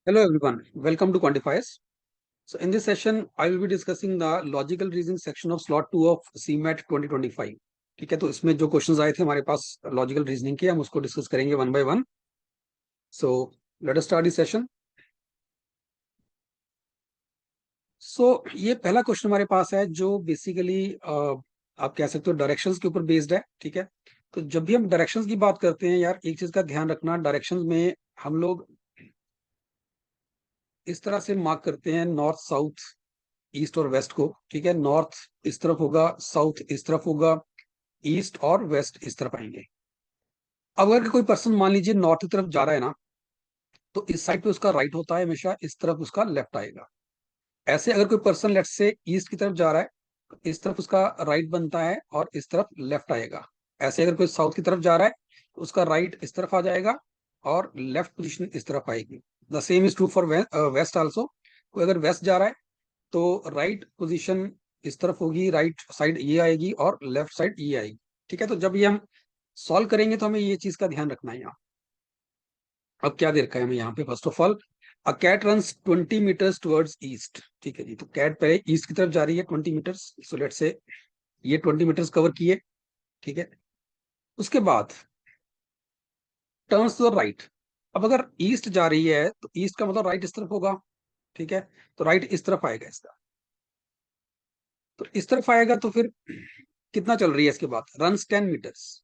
Hello everyone, welcome to Quantifiers. So in this session, I will be discussing the logical reasoning section of slot 2 of CMAT 2025. ठीक है, तो इसमें जो questions आए थे हमारे पास लॉजिकल रीजनिंग के, हम उसको डिस्कस करेंगे one by one. So let us start this session. So ये पहला क्वेश्चन हमारे पास है जो बेसिकली आप कह सकते हो डायरेक्शंस के ऊपर बेस्ड है. ठीक है, तो जब भी हम डायरेक्शंस की बात करते हैं यार, एक चीज का ध्यान रखना, डायरेक्शंस में हम लोग इस तरह से मार्क करते हैं नॉर्थ साउथ ईस्ट और वेस्ट को. ठीक है, नॉर्थ इस तरफ होगा, साउथ इस तरफ होगा, ईस्ट और वेस्ट इस तरफ आएंगे. अब अगर कोई पर्सन मान लीजिए नॉर्थ की तरफ जा रहा है ना, तो इस साइड पे उसका राइट होता है हमेशा, इस तरफ उसका लेफ्ट आएगा. ऐसे अगर कोई पर्सन लेफ्ट से ईस्ट की तरफ जा रहा है, तो इस तरफ उसका राइट बनता है और इस तरफ लेफ्ट आएगा. ऐसे अगर कोई साउथ की तरफ जा रहा है, तो उसका राइट इस तरफ आ जाएगा और लेफ्ट पोजिशन इस तरफ आएगी. The same is true for west also. कोई अगर वेस्ट जा रहा है तो राइट पोजीशन इस तरफ होगी, राइट साइड ये आएगी और लेफ्ट साइड ये आएगी. ठीक है, तो जब ये हम सॉल्व करेंगे तो हमें ये चीज का ध्यान रखना है यहाँ. अब क्या दे रखा है हमें यहाँ पे, first of all a cat runs 20 metres towards east. ठीक है जी, तो कैट पहले ईस्ट की तरफ जा रही है 20 मीटर्स. सो लेट्स से ये 20 मीटर्स कवर किए. ठीक है, उसके बाद टर्न्स टू द राइट. अब अगर ईस्ट जा रही है तो ईस्ट का मतलब राइट इस तरफ होगा. ठीक है, तो राइट इस तरफ आएगा इसका, तो इस तरफ आएगा तो फिर कितना चल रही है इसके बाद, रन्स 10 मीटर्स.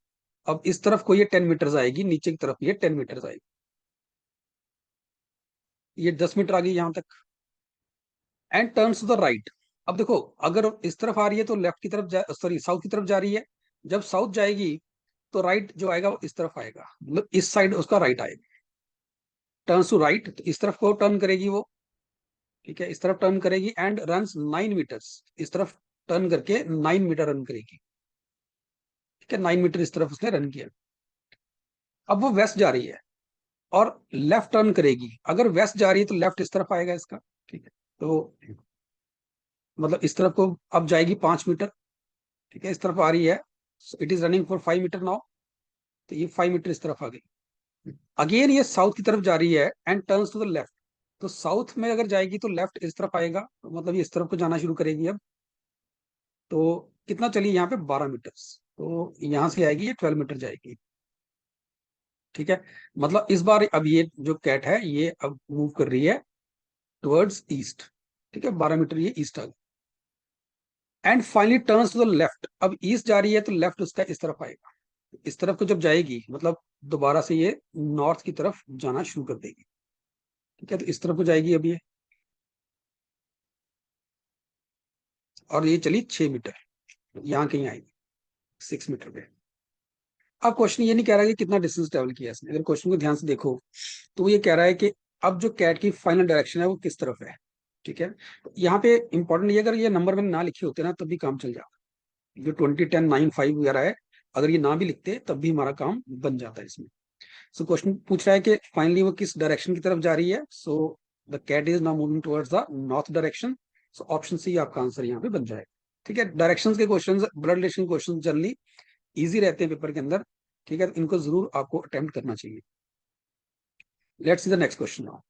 अब इस तरफ को ये 10 मीटर्स आएगी, नीचे की तरफ ये 10 मीटर्स आएगी, ये 10 मीटर आ गई यहां तक. And turns to the right. अब देखो, अगर इस तरफ आ रही है तो लेफ्ट की तरफ जा, सॉरी साउथ की तरफ जा रही है. जब साउथ जाएगी तो राइट जो आएगा वो इस तरफ आएगा, मतलब इस साइड उसका राइट आएगा. टर्न्स टू राइट, तो इस तरफ को टर्न करेगी वो. ठीक है, इस तरफ टर्न करेगी एंड रन्स 9 मीटर्स. इस तरफ टर्न करके 9 मीटर रन करेगी. ठीक है, 9 मीटर इस तरफ उसने रन किया. अब वो वेस्ट जा रही है और लेफ्ट टर्न करेगी. अगर वेस्ट जा रही है तो लेफ्ट इस तरफ आएगा इसका. ठीक है, तो मतलब इस तरफ को अब जाएगी 5 मीटर. ठीक है, इस तरफ आ रही है, it is running for 5 metre now. तो ये 5 मीटर इस तरफ आ गई. अगेन ये साउथ की तरफ जा रही है and turns to the left. तो साउथ में अगर जाएगी तो लेफ्ट इस तरफ आएगा, तो मतलब ये इस तरफ को जाना शुरू करेगी अब. तो कितना चली यहाँ पे, 12 मीटर. तो यहाँ से आएगी ये 12 मीटर जाएगी. ठीक है, मतलब इस बार अब ये जो कैट है ये अब मूव कर रही है टुवर्ड्स ईस्ट. ठीक है, 12 मीटर ये ईस्ट आ गई. And finally turns to the left. अब ईस्ट जा रही है तो लेफ्ट उसका इस तरफ आएगा. इस तरफ को जब जाएगी मतलब दोबारा से ये नॉर्थ की तरफ जाना शुरू कर देगी. ठीक है, तो इस तरफ को जाएगी अब ये, और ये चली 6 मीटर, यहाँ कहीं आएगी 6 मीटर पे. अब क्वेश्चन ये नहीं कह रहा कि कितना डिस्टेंस ट्रेवल किया इसने. अगर क्वेश्चन को ध्यान से देखो तो ये कह रहा है कि अब जो कैट की फाइनल डायरेक्शन है वो किस तरफ है. ठीक है, तो यहाँ पे इंपॉर्टेंट ये, अगर ये नंबर मैंने ना लिखे होते ना तब भी काम चल जाता. जो 20 10 9 5 वगैरह है, अगर ये ना भी लिखते तब भी हमारा काम बन जाता है इसमें. सो क्वेश्चन पूछ रहा है कि फाइनली वो किस डायरेक्शन की तरफ जा रही है. So the cat is now moving towards the north direction. So option C आपका आंसर यहाँ पे बन जाएगा. ठीक है, डायरेक्शंस के questions, blood relation questions generally easy रहते हैं पेपर के अंदर. ठीक है, तो इनको जरूर आपको अटेम्प्ट करना चाहिए. Let's see the next question now.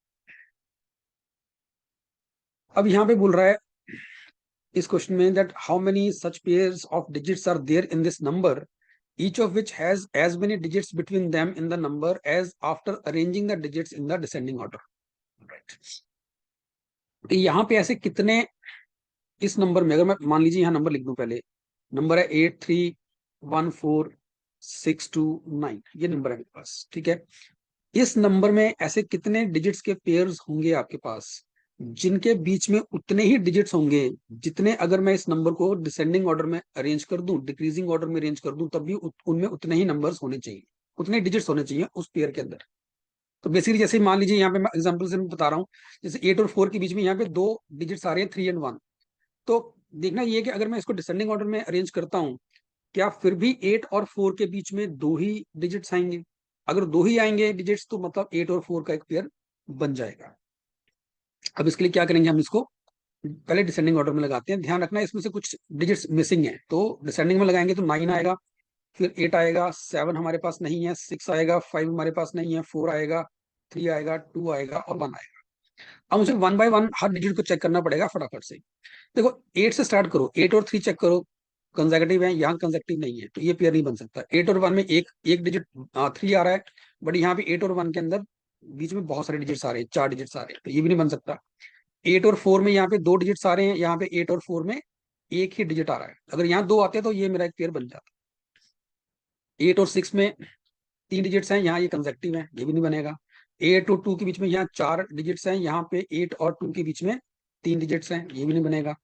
अब यहाँ पे बोल रहा है इस क्वेश्चन में that how many such pairs of digits are there in this number, each of which has as many digits between them in the number as after arranging the digits in the descending order. Right. तो यहाँ पे ऐसे कितने, इस number में अगर मैं मान लीजिए यहाँ नंबर लिख दूं, पहले नंबर है 831462 9, ये नंबर है मेरे पास. ठीक है, इस नंबर में ऐसे कितने डिजिट्स के पेयर्स होंगे आपके पास जिनके बीच में उतने ही डिजिट्स होंगे जितने, अगर मैं इस नंबर को डिसेंडिंग ऑर्डर में अरेंज कर दूं, डिक्रीजिंग ऑर्डर में अरेंज कर दूं, तब भी उनमें उतने ही नंबर्स होने चाहिए, उतने डिजिट्स होने चाहिए उस पेयर के अंदर. तो बेसिकली जैसे मान लीजिए यहाँ पे मैं एग्जांपल से मैं बता रहा हूँ, जैसे 8 और 4 के बीच में यहाँ पे 2 डिजिट्स आ रहे हैं, 3 और 1. तो देखना ये है कि अगर मैं इसको डिसेंडिंग ऑर्डर में अरेंज करता हूँ, क्या फिर भी 8 और 4 के बीच में 2 ही डिजिट्स आएंगे. अगर 2 ही आएंगे डिजिट्स तो मतलब 8 और 4 का एक पेयर बन जाएगा. अब इसके लिए क्या करेंगे, हम इसको पहले डिसेंडिंग ऑर्डर में लगाते हैं. ध्यान रखना इसमें से कुछ डिजिट्स मिसिंग है, तो डिसेंडिंग में लगाएंगे तो 9 आएगा, फिर 8 आएगा, 7 हमारे पास नहीं है, 6 आएगा, 5 हमारे पास नहीं है, 4 आएगा, 3 आएगा, 2 आएगा और 1 आएगा. अब मुझे one by one her digit को चेक करना पड़ेगा फटाफट से। देखो 8 से स्टार्ट करो, 8 और 3 चेक करो, कंसेक्यूटिव है, यहाँ कंसेक्यूटिव नहीं है तो ये पेयर नहीं बन सकता। 8 और 1 में एक एक डिजिट 3 आ रहा है, बट यहाँ पे 8 और 1 के अंदर बीच में बहुत सारे डिजिट्स आ रहे हैं, 4 डिजिट्स आ रहे हैं, तो ये भी नहीं बन सकता। 8 और 4 में यहाँ पे 2 डिजिट्स आ रहे हैं, यहाँ पे 8 और 4 में एक ही डिजिट आ रहा है, अगर यहाँ 2 आते हैं तो ये मेरा एक पेयर बन जाता। 8 और 6 में 3 डिजिट्स हैं, यहाँ ये कंसेक्यूटिव है, ये भी नहीं बनेगा। 8 और 2 के बीच में यहाँ 4 डिजिट्स हैं, यहाँ पे 8 और 2 के बीच में 3 डिजिट्स हैं, ये भी नहीं बनेगा।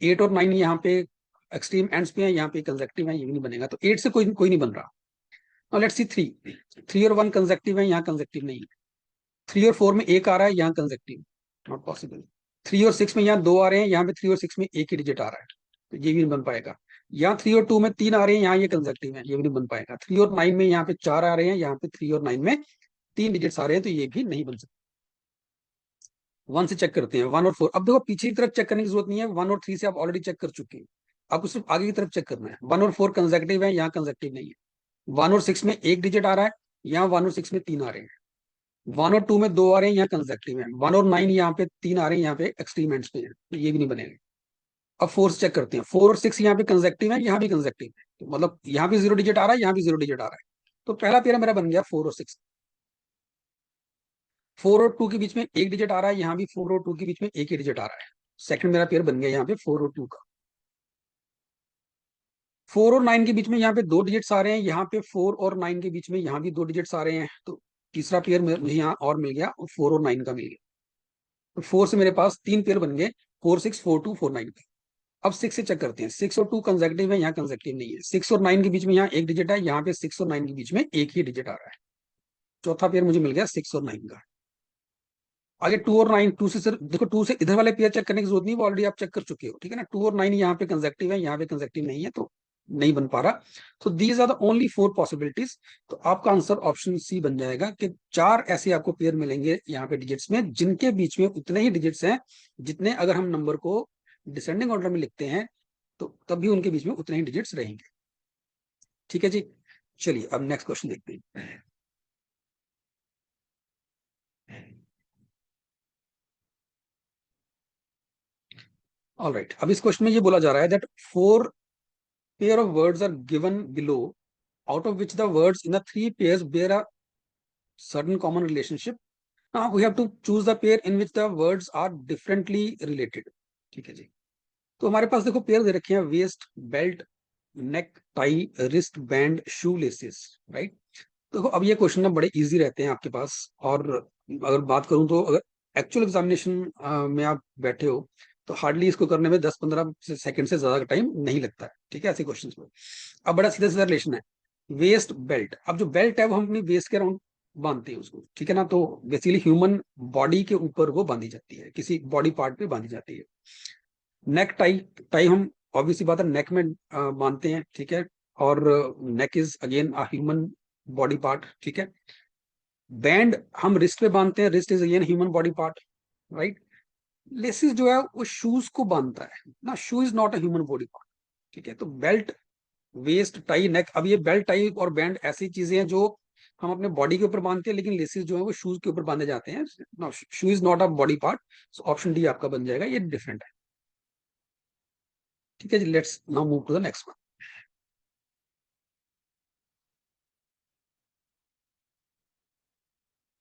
8 और 9 यहाँ पे एक्सट्रीम एंड्स पे है, यहाँ पे कंसेक्यूटिव है, ये भी नहीं बनेगा, तो 8 से कोई कोई नहीं बन रहा। नाउ लेट्स सी 3, 3 और 1 कंसेक्यूटिव है, यहाँ कंसेक्यूटिव नहीं है। 3 और 4 में एक आ रहा है, यहाँ कंसेक्यूटिव, नॉट पॉसिबल। 3 और 6 में यहाँ 2 आ रहे हैं, यहाँ पे 3 और 6 में एक ही डिजिट आ रहा है, तो ये भी नहीं बन पाएगा। यहाँ 3 और 2 में 3 आ रहे हैं, यहाँ ये कंसेक्यूटिव है, ये भी नहीं बन पाएगा। 3 और 9 में यहाँ पे 4 आ रहे हैं, यहाँ पे 3 और 9 में 3 डिजिट्स आ रहे हैं, तो ये भी नहीं बन सकता। 1 से चेक करते हैं, 1 और 4। अब देखो पीछे की तरफ चेक करने की जरूरत नहीं है, 1 और 3 से आप ऑलरेडी चेक कर चुके हैं, आपको सिर्फ आगे की तरफ चेक करना है। 1 और 4 कंसेक्यूटिव है, यहाँ कंसेक्यूटिव नहीं है। 1 और 6 में एक डिजिट आ रहा है, यहाँ 1 और 6 में 3 आ रहे हैं। 1 और 2 में 2 आ रहे हैं, यहाँ कंसेक्यूटिव है। 1 और 9 यहाँ पे 3 आ रहे हैं, यहाँ पे एक्सट्रीम एंड्स पे है, तो ये भी नहीं बनेगा। अब 4 से चेक करते हैं, 4 और 6 यहाँ पे कंसेक्यूटिव है, यहाँ भी कंसेक्यूटिव है, तो मतलब यहाँ भी 0 डिजिट आ रहा है, यहाँ भी 0 डिजिट आ रहा है, तो पहला पेयर मेरा बन गया 4 और 6। 4 और 2 के बीच में एक डिजिट आ रहा है, यहाँ भी 4 और 2 के बीच में एक ही डिजिट आ रहा है, सेकंड मेरा पेयर बन गया यहाँ पे 4 और 2 का। 4 और 9 के बीच में यहाँ पे 2 डिजिट्स आ रहे हैं, यहाँ पे 4 और 9 के बीच में यहाँ भी 2 डिजिट्स आ रहे हैं, तो तीसरा पेयर मुझे यहाँ और मिल गया, और 4 और 9 का मिल गया। तो 4 से मेरे पास 3 पेयर बन गए, 4 6 4 2 4 9 का। अब 6 से चेक करते हैं, 6 और 2 कंसेक्यूटिव है, यहाँ कंसेक्यूटिव नहीं है। 6 और 9 के बीच में यहाँ एक डिजिट है, यहाँ पे 6 और 9 के बीच में एक ही डिजिट आ रहा है, चौथा पेयर मुझे मिल गया 6 और 9 का। आगे 2 और 9, 2 से सिर्फ देखो, 2 से इधर वाले पेयर चेक करने की जरूरत नहीं, वो ऑलरेडी आप चेक कर चुके हो, ठीक है ना। 2 और 9 यहाँ पे कंसेक्यूटिव है, यहाँ पे कंसेक्यूटिव नहीं है, तो नहीं बन पा रहा। तो these are the only 4 possibilities. तो आपका आंसर ऑप्शन सी बन जाएगा कि 4 ऐसे आपको पेयर मिलेंगे यहाँ पे डिजिट्स में, जिनके बीच में उतने ही डिजिट्स हैं जितने अगर हम नंबर को डिसेंडिंग ऑर्डर में लिखते हैं तो तब भी उनके बीच में उतने ही डिजिट्स रहेंगे। ठीक है जी, चलिए अब नेक्स्ट क्वेश्चन देखते हैं। ऑलराइट, अब इस क्वेश्चन में ये बोला जा रहा है that 4 pair of words are given below, out of which the words in the 3 pairs bear a certain common relationship. Now we have to choose the pair in which the words are differently related. ठीक है जी, तो हमारे पास देखो pair दे रखे हैं, waist, belt, neck tie, wrist band, shoe laces, right. देखो अब ये क्वेश्चन ना बड़े इजी रहते हैं आपके पास, और अगर बात करूं तो अगर एक्चुअल एग्जामिनेशन में आप बैठे हो तो हार्डली इसको करने में 10-15 सेकंड से ज्यादा का टाइम नहीं लगता है, ठीक है, ऐसे क्वेश्चन में। अब बड़ा सीधा सीधा रिलेशन है, वेस्ट बेल्ट। अब जो बेल्ट है वो हम अपनी वेस्ट के अराउंड बांधते हैं उसको, ठीक है ना, तो बेसिकली ह्यूमन बॉडी के ऊपर वो बांधी जाती है, किसी बॉडी पार्ट पे बांधी जाती है। नेक टाई, टाई हम ऑब्वियसली बात है नेक में बांधते हैं, ठीक है, और neck is again a human body part, ठीक है। बैंड हम रिस्ट पे बांधते हैं, wrist is again human body part, right. Laces जो है वो शूज को बांधता है ना, shoe is not a human body part, ठीक है। तो बेल्ट, वेस्ट, टाई, नेक, अब ये बेल्ट, टाई और बैंड ऐसी चीजें हैं जो हम अपने बॉडी के ऊपर बांधते हैं, लेकिन लेसिस जो है वो शूज के ऊपर बांधे जाते हैं। Shoe is not a body part, so option D आपका बन जाएगा, ये डिफरेंट है। ठीक है जी, let's now move to the next one.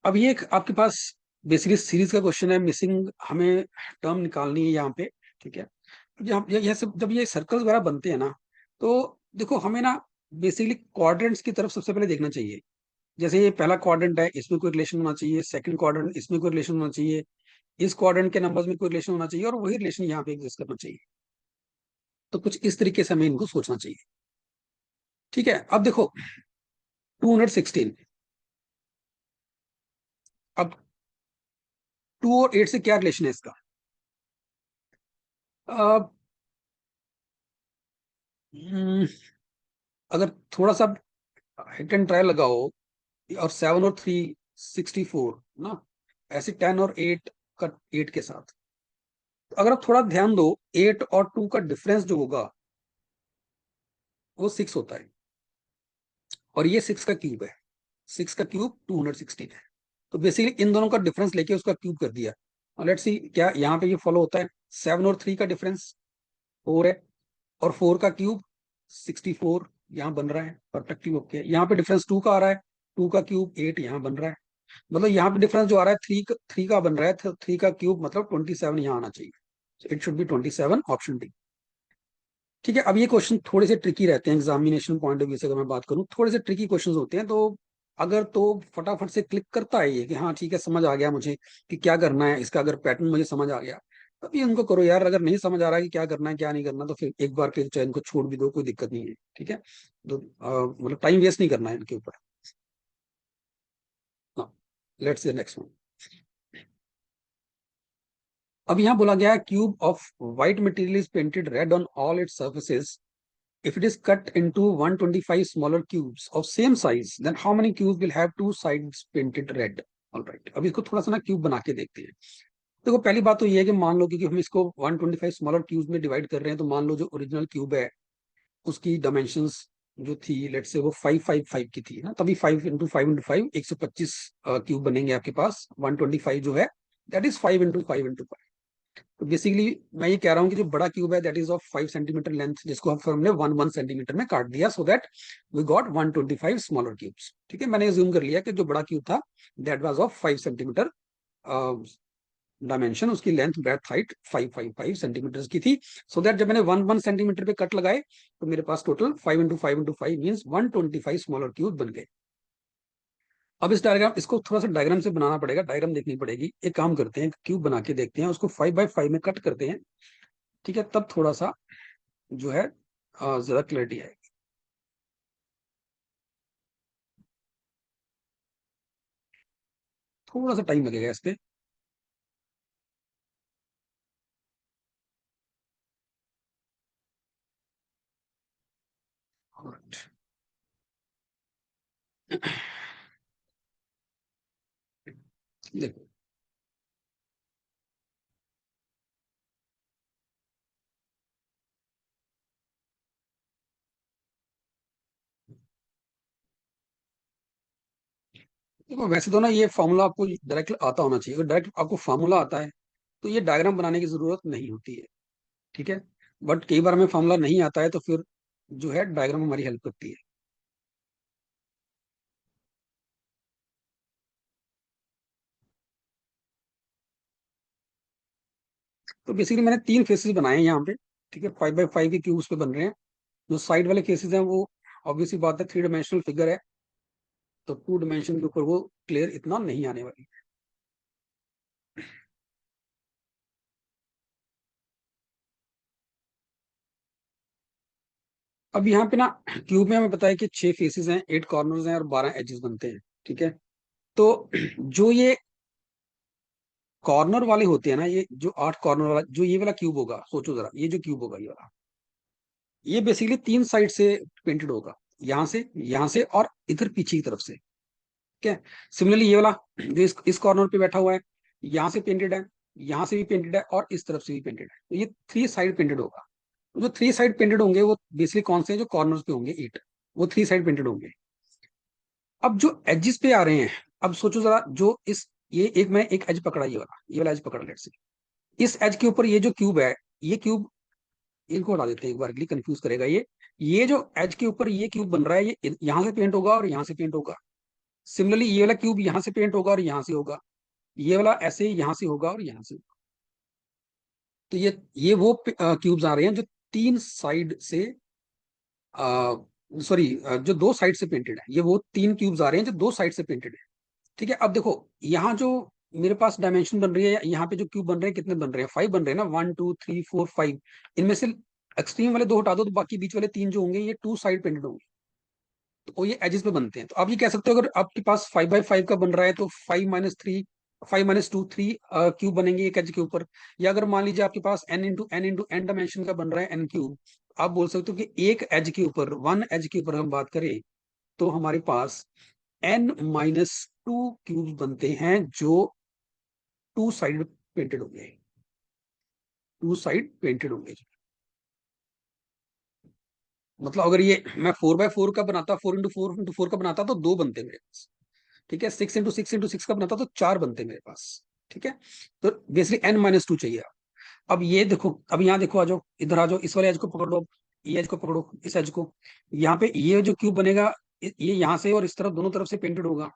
अब ये एक आपके पास बेसिकली सीरीज का क्वेश्चन है, मिसिंग हमें टर्म निकालनी है यहाँ पे, ठीक है। यह सब जब ये सर्कल्स वगैरह बनते हैं ना, तो देखो हमें ना बेसिकली क्वाड्रेंट्स की तरफ सबसे पहले देखना चाहिए। जैसे ये पहला क्वाड्रेंट है, इसमें कोई रिलेशन होना चाहिए, सेकंड क्वाड्रेंट इसमें कोई रिलेशन होना चाहिए, इस क्वाड्रेंट के नंबर्स में कोई रिलेशन होना चाहिए, और वही रिलेशन यहाँ पे एग्जिस्ट करना चाहिए। तो कुछ इस तरीके से हमें इनको सोचना चाहिए। ठीक है, अब देखो 216, अब 2 और 8 से क्या रिलेशन है इसका। अब हम्म, अगर थोड़ा सा हिट एंड ट्रायल लगाओ, और 7 और 3 64 ना, ऐसे 10 और 8 का 8 के साथ, तो अगर आप थोड़ा ध्यान दो, 8 और 2 का डिफरेंस जो होगा वो 6 होता है, और ये 6 का क्यूब है, 6 का क्यूब 216 है। तो बेसिकली इन दोनों का डिफरेंस लेके उसका क्यूब कर दिया, लेट्स सी क्या यहाँ पे ये फॉलो होता है। 7 और 3 का डिफरेंस 4 है, और 4 का क्यूब 64 यहाँ बन रहा है, परफेक्टली ओके। यहाँ पे डिफरेंस 2 का आ रहा है, 2 का क्यूब 8 यहाँ बन रहा है। मतलब यहाँ पे डिफरेंस जो आ रहा है 3 का बन रहा है, 3 का क्यूब मतलब 27 यहाँ आना चाहिए। It should B 27, option D. ठीक है, अब ये क्वेश्चन थोड़े से ट्रिकी रहते हैं एग्जामिनेशन पॉइंट ऑफ व्यू से, अगर मैं बात करूं थोड़े से ट्रिकी क्वेश्चंस होते हैं। तो अगर तो फटाफट से क्लिक करता है ये कि हाँ ठीक है समझ आ गया मुझे कि क्या करना है, इसका अगर पैटर्न मुझे समझ आ गया, तब ये उनको करो यार। अगर नहीं समझ आ रहा है कि क्या करना है क्या नहीं करना, तो फिर एक बार के चयन को छोड़ भी दो, कोई दिक्कत नहीं है। ठीक है, तो मतलब टाइम वेस्ट नहीं करना है इनके ऊपर। हाँ, लेट्स सी नेक्स्ट वन। अब यहाँ बोला गया है cube of white material is painted red on all it's surfaces. If it is cut into 125 smaller cubes of same size, then how many cubes will have two sides painted red? All right. अब इसको थोड़ा सा ना cube बना के देखते हैं। देखो पहली बात तो ये है कि मान लो कि हम इसको 125 स्मॉलर क्यूब्स में डिवाइड कर रहे हैं, तो मान लो जो ओरिजिनल क्यूब है उसकी डायमेंशंस जो थी लेट्स से वो 555 की थी ना, तभी 5 × 5 × 5 125 क्यूब बनेंगे आपके पास। 125 जो है दैट इज 5 × 5 × 5। तो बेसिकली मैं ये कह रहा हूँ कि जो बड़ा क्यूब है that is of 5 centimetre length, जिसको हम हमने 1 1 सेंटीमीटर में काट दिया, so that we got 125 smaller cubes. ठीक है, मैंने ज्यूम कर लिया कि जो बड़ा क्यूब था that was of 5 centimetre dimension, उसकी लेंथ ब्रेड्थ हाइट 555 सेंटीमीटर की थी। सो दैट जब मैंने 1 1 सेंटीमीटर पे कट लगाए तो मेरे पास टोटल 5 × 5 × 5 मीन्स 125 स्मॉलर क्यूब बन गए। अब इस डायग्राम, इसको थोड़ा सा डायग्राम से बनाना पड़ेगा, डायग्राम देखनी पड़ेगी। एक काम करते हैं, क्यूब बना के देखते हैं, उसको 5 बाय 5 में कट करते हैं। ठीक है, तब थोड़ा सा जो है ज्यादा क्लैरिटी आएगी। थोड़ा सा टाइम लगेगा इस पे। Alright. देखो देखो वैसे तो ना ये फॉर्मूला आपको डायरेक्ट आता होना चाहिए। अगर डायरेक्ट आपको फॉर्मूला आता है तो ये डायग्राम बनाने की जरूरत नहीं होती है। ठीक है, बट कई बार हमें फॉर्मूला नहीं आता है तो फिर जो है डायग्राम हमारी हेल्प करती है। तो बेसिकली मैंने 3 फेसेस बनाए हैं यहाँ पे। ठीक है, 5 बाय 5 के क्यूब्स पे बन रहे हैं। जो साइड वाले केसेस हैं वो ऑब्वियसली बात है 3 डायमेंशनल फिगर है, तो 2 डायमेंशन के ऊपर वो क्लियर इतना नहीं आने वाली। अब यहाँ पे ना क्यूब में हमें पता है कि 6 फेसेस हैं, 8 कॉर्नर्स हैं और 12 एजेस बनते हैं। ठीक है, तो जो ये कॉर्नर वाले होते हैं ना, ये जो 8 कॉर्नर वाला जो ये वाला क्यूब होगा, सोचो जरा ये जो क्यूब होगा ये वाला, ये बेसिकली 3 साइड से पेंटेड होगा, यहाँ से और इधर पीछे की तरफ से। ठीक है, सिमिलरली ये वाला जो इस कॉर्नर पे बैठा हुआ है, यहाँ से पेंटेड है, यहाँ से भी पेंटेड है और इस तरफ से भी पेंटेड है, तो ये 3 साइड पेंटेड होगा। तो जो 3 साइड पेंटेड होंगे वो बेसिकली कौन से हैं, जो कॉर्नर्स पे होंगे 8, वो 3 साइड पेंटेड होंगे। अब जो एजेस पे आ रहे हैं, अब सोचो जरा, जो इस ये एक मैं एक एज पकड़ा, ये वाला एज पकड़ा लेट्स से, इस एज के ऊपर ये जो क्यूब है, ये क्यूब इनको हटा देते हैं एक बार के लिए, कंफ्यूज करेगा ये जो एज के ऊपर ये क्यूब बन रहा है, ये यहाँ से पेंट होगा और यहाँ से पेंट होगा। सिमिलरली ये वाला क्यूब यहाँ से पेंट होगा और यहाँ से होगा, ये वाला ऐसे यहाँ से होगा और यहाँ से। तो ये वो क्यूब्स आ रहे हैं जो 3 साइड से, सॉरी, जो 2 साइड से पेंटेड है, ये वो 3 क्यूब्स आ रहे हैं जो 2 साइड से पेंटेड है। ठीक है, अब देखो यहाँ जो मेरे पास डायमेंशन बन रही है, यहाँ पे जो क्यूब बन रहे हैं कितने बन रहे हैं, 5 बन रहे हैं ना, 1 2 3 4 5। इनमें से एक्सट्रीम वाले 2 हटा दो तो बाकी बीच वाले 3 जो होंगे ये 2 साइड पेंटेड होंगे, तो ये एजेस पे बनते हैं। तो आप ये कह सकते हो अगर आपके पास 5 बाय 5 का बन रहा है तो 5 - 3, 5 - 2 3 क्यूब बनेंगे एक एज के ऊपर। या अगर मान लीजिए आपके पास n × n डायमेंशन का बन रहा है n क्यूब, आप बोल सकते हो कि एक एज के ऊपर, 1 एज के ऊपर हम बात करें तो हमारे पास n - 2 क्यूब्स बनते हैं जो 2 साइड पेंटेड होंगे, 2 साइड पेंटेड होंगे। मतलब अगर ये मैं 4 बाय 4 का बनाता, 4 × 4 × 4 का बनाता तो 2 बनते मेरे पास। ठीक है, 6 × 6 × 6 का बनाता तो 4 बनते मेरे पास। ठीक है, तो बेसिकली n-2 चाहिए। अब ये देखो, अब यहाँ देखो, आ जाओ इधर, आ जाओ, इस वाले एज को पकड़ लो, ये एज को पकड़ो, इस एज को। यहाँ पे ये जो क्यूब बनेगा, ये यहाँ से और इस तरफ दोनों तरफ से पेंटेड होगा।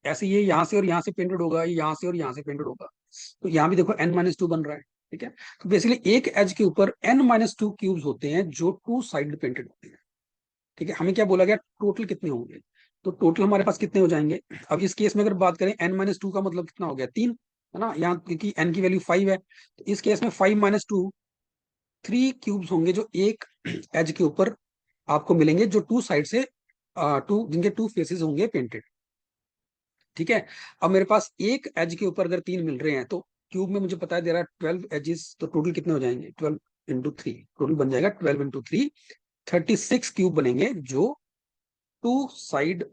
ऐसे ये यहाँ से और यहाँ से पेंटेड होगा, ये यहाँ से और यहाँ से पेंटेड होगा। तो यहाँ भी देखो n-2 बन रहा है। ठीक है, तो बेसिकली एक एज के ऊपर n-2 क्यूब्स होते हैं जो टू साइड पेंटेड होते हैं। ठीक है, हमें क्या बोला गया, टोटल कितने होंगे? तो टोटल हमारे पास कितने हो जाएंगे? अब इस केस में अगर बात करें, n-2 का मतलब कितना हो गया, 3, है ना, यहाँ क्योंकि n की वैल्यू 5 है, तो इस केस में 5-2 3 क्यूब्स होंगे जो एक एज के ऊपर आपको मिलेंगे, जो टू साइड से जिनके टू फेसेस होंगे पेंटेड। ठीक है, अब मेरे पास एक एज के ऊपर अगर 3 मिल रहे हैं, तो क्यूब में मुझे पता है दे रहा है 12 एजेस, तो टोटल कितने हो जाएंगे, 12 × 3, टोटल बन जाएगा 12 × 3, 36 क्यूब बनेंगे जो टू साइड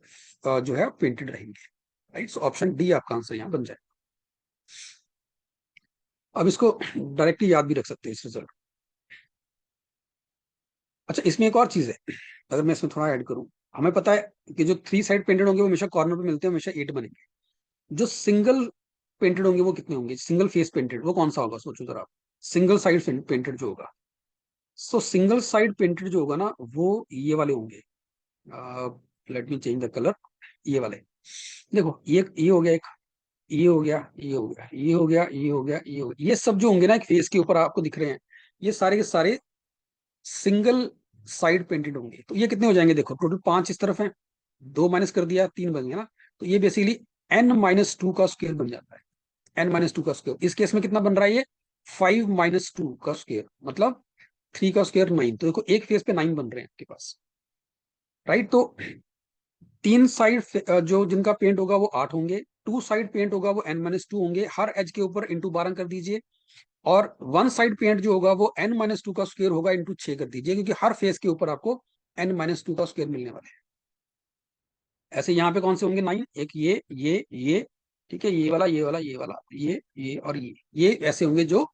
जो है पेंटेड रहेंगे। राइट, सो ऑप्शन डी आपका आंसर यहाँ बन जाए। अब इसको डायरेक्टली याद भी रख सकते हैं इस रिजल्ट। अच्छा, इसमें एक और चीज है, अगर मैं इसमें थोड़ा ऐड करूं, हमें पता है कि जो 3 साइड पेंटेड होंगे वो हमेशा कॉर्नर पे मिलते हैं, हमेशा 8 बनेंगे। जो सिंगल पेंटेड होंगे वो कितने होंगे, सिंगल फेस पेंटेड, वो कौन सा होगा, सोचो जरा आप। सिंगल साइड पेंटेड जो होगा, सो सिंगल साइड पेंटेड जो होगा ना, वो ये वाले होंगे। Let me change the colour, ये वाले। देखो, ये हो गया एक, ये हो गया, ये हो गया, ये हो गया, ये हो गया, ये हो गया, ये सब जो होंगे ना एक फेस के ऊपर आपको दिख रहे हैं, ये सारे के सारे सिंगल साइड पेंटेड होंगे। तो ये कितने हो जाएंगे, देखो टोटल 5 इस तरफ है, 2 माइनस कर दिया, 3 बन गया ना। तो ये बेसिकली n-2 का स्क्वायर बन जाता है, n-2 का स्क्वायर। इस केस में कितना बन रहा है ये, 5-2 का स्क्वायर, मतलब 3 का स्क्वायर 9। तो देखो एक फेस पे 9 बन रहे हैं आपके पास। राइट, तो 3 साइड जो जिनका पेंट होगा वो 8 होंगे, 2 साइड पेंट होगा वो n-2 होंगे, हर एज के ऊपर इंटू 12 कर दीजिए। और 1 साइड पेंट जो होगा वो n-2 का स्क्वायर होगा, इंटू 6 कर दीजिए, क्योंकि हर फेस के ऊपर आपको n-2 का स्क्वायर मिलने वाला है। ऐसे यहाँ पे कौन से होंगे 9, एक ये, ठीक है, ये वाला, ये वाला, ये वाला, ये और ये ऐसे होंगे जो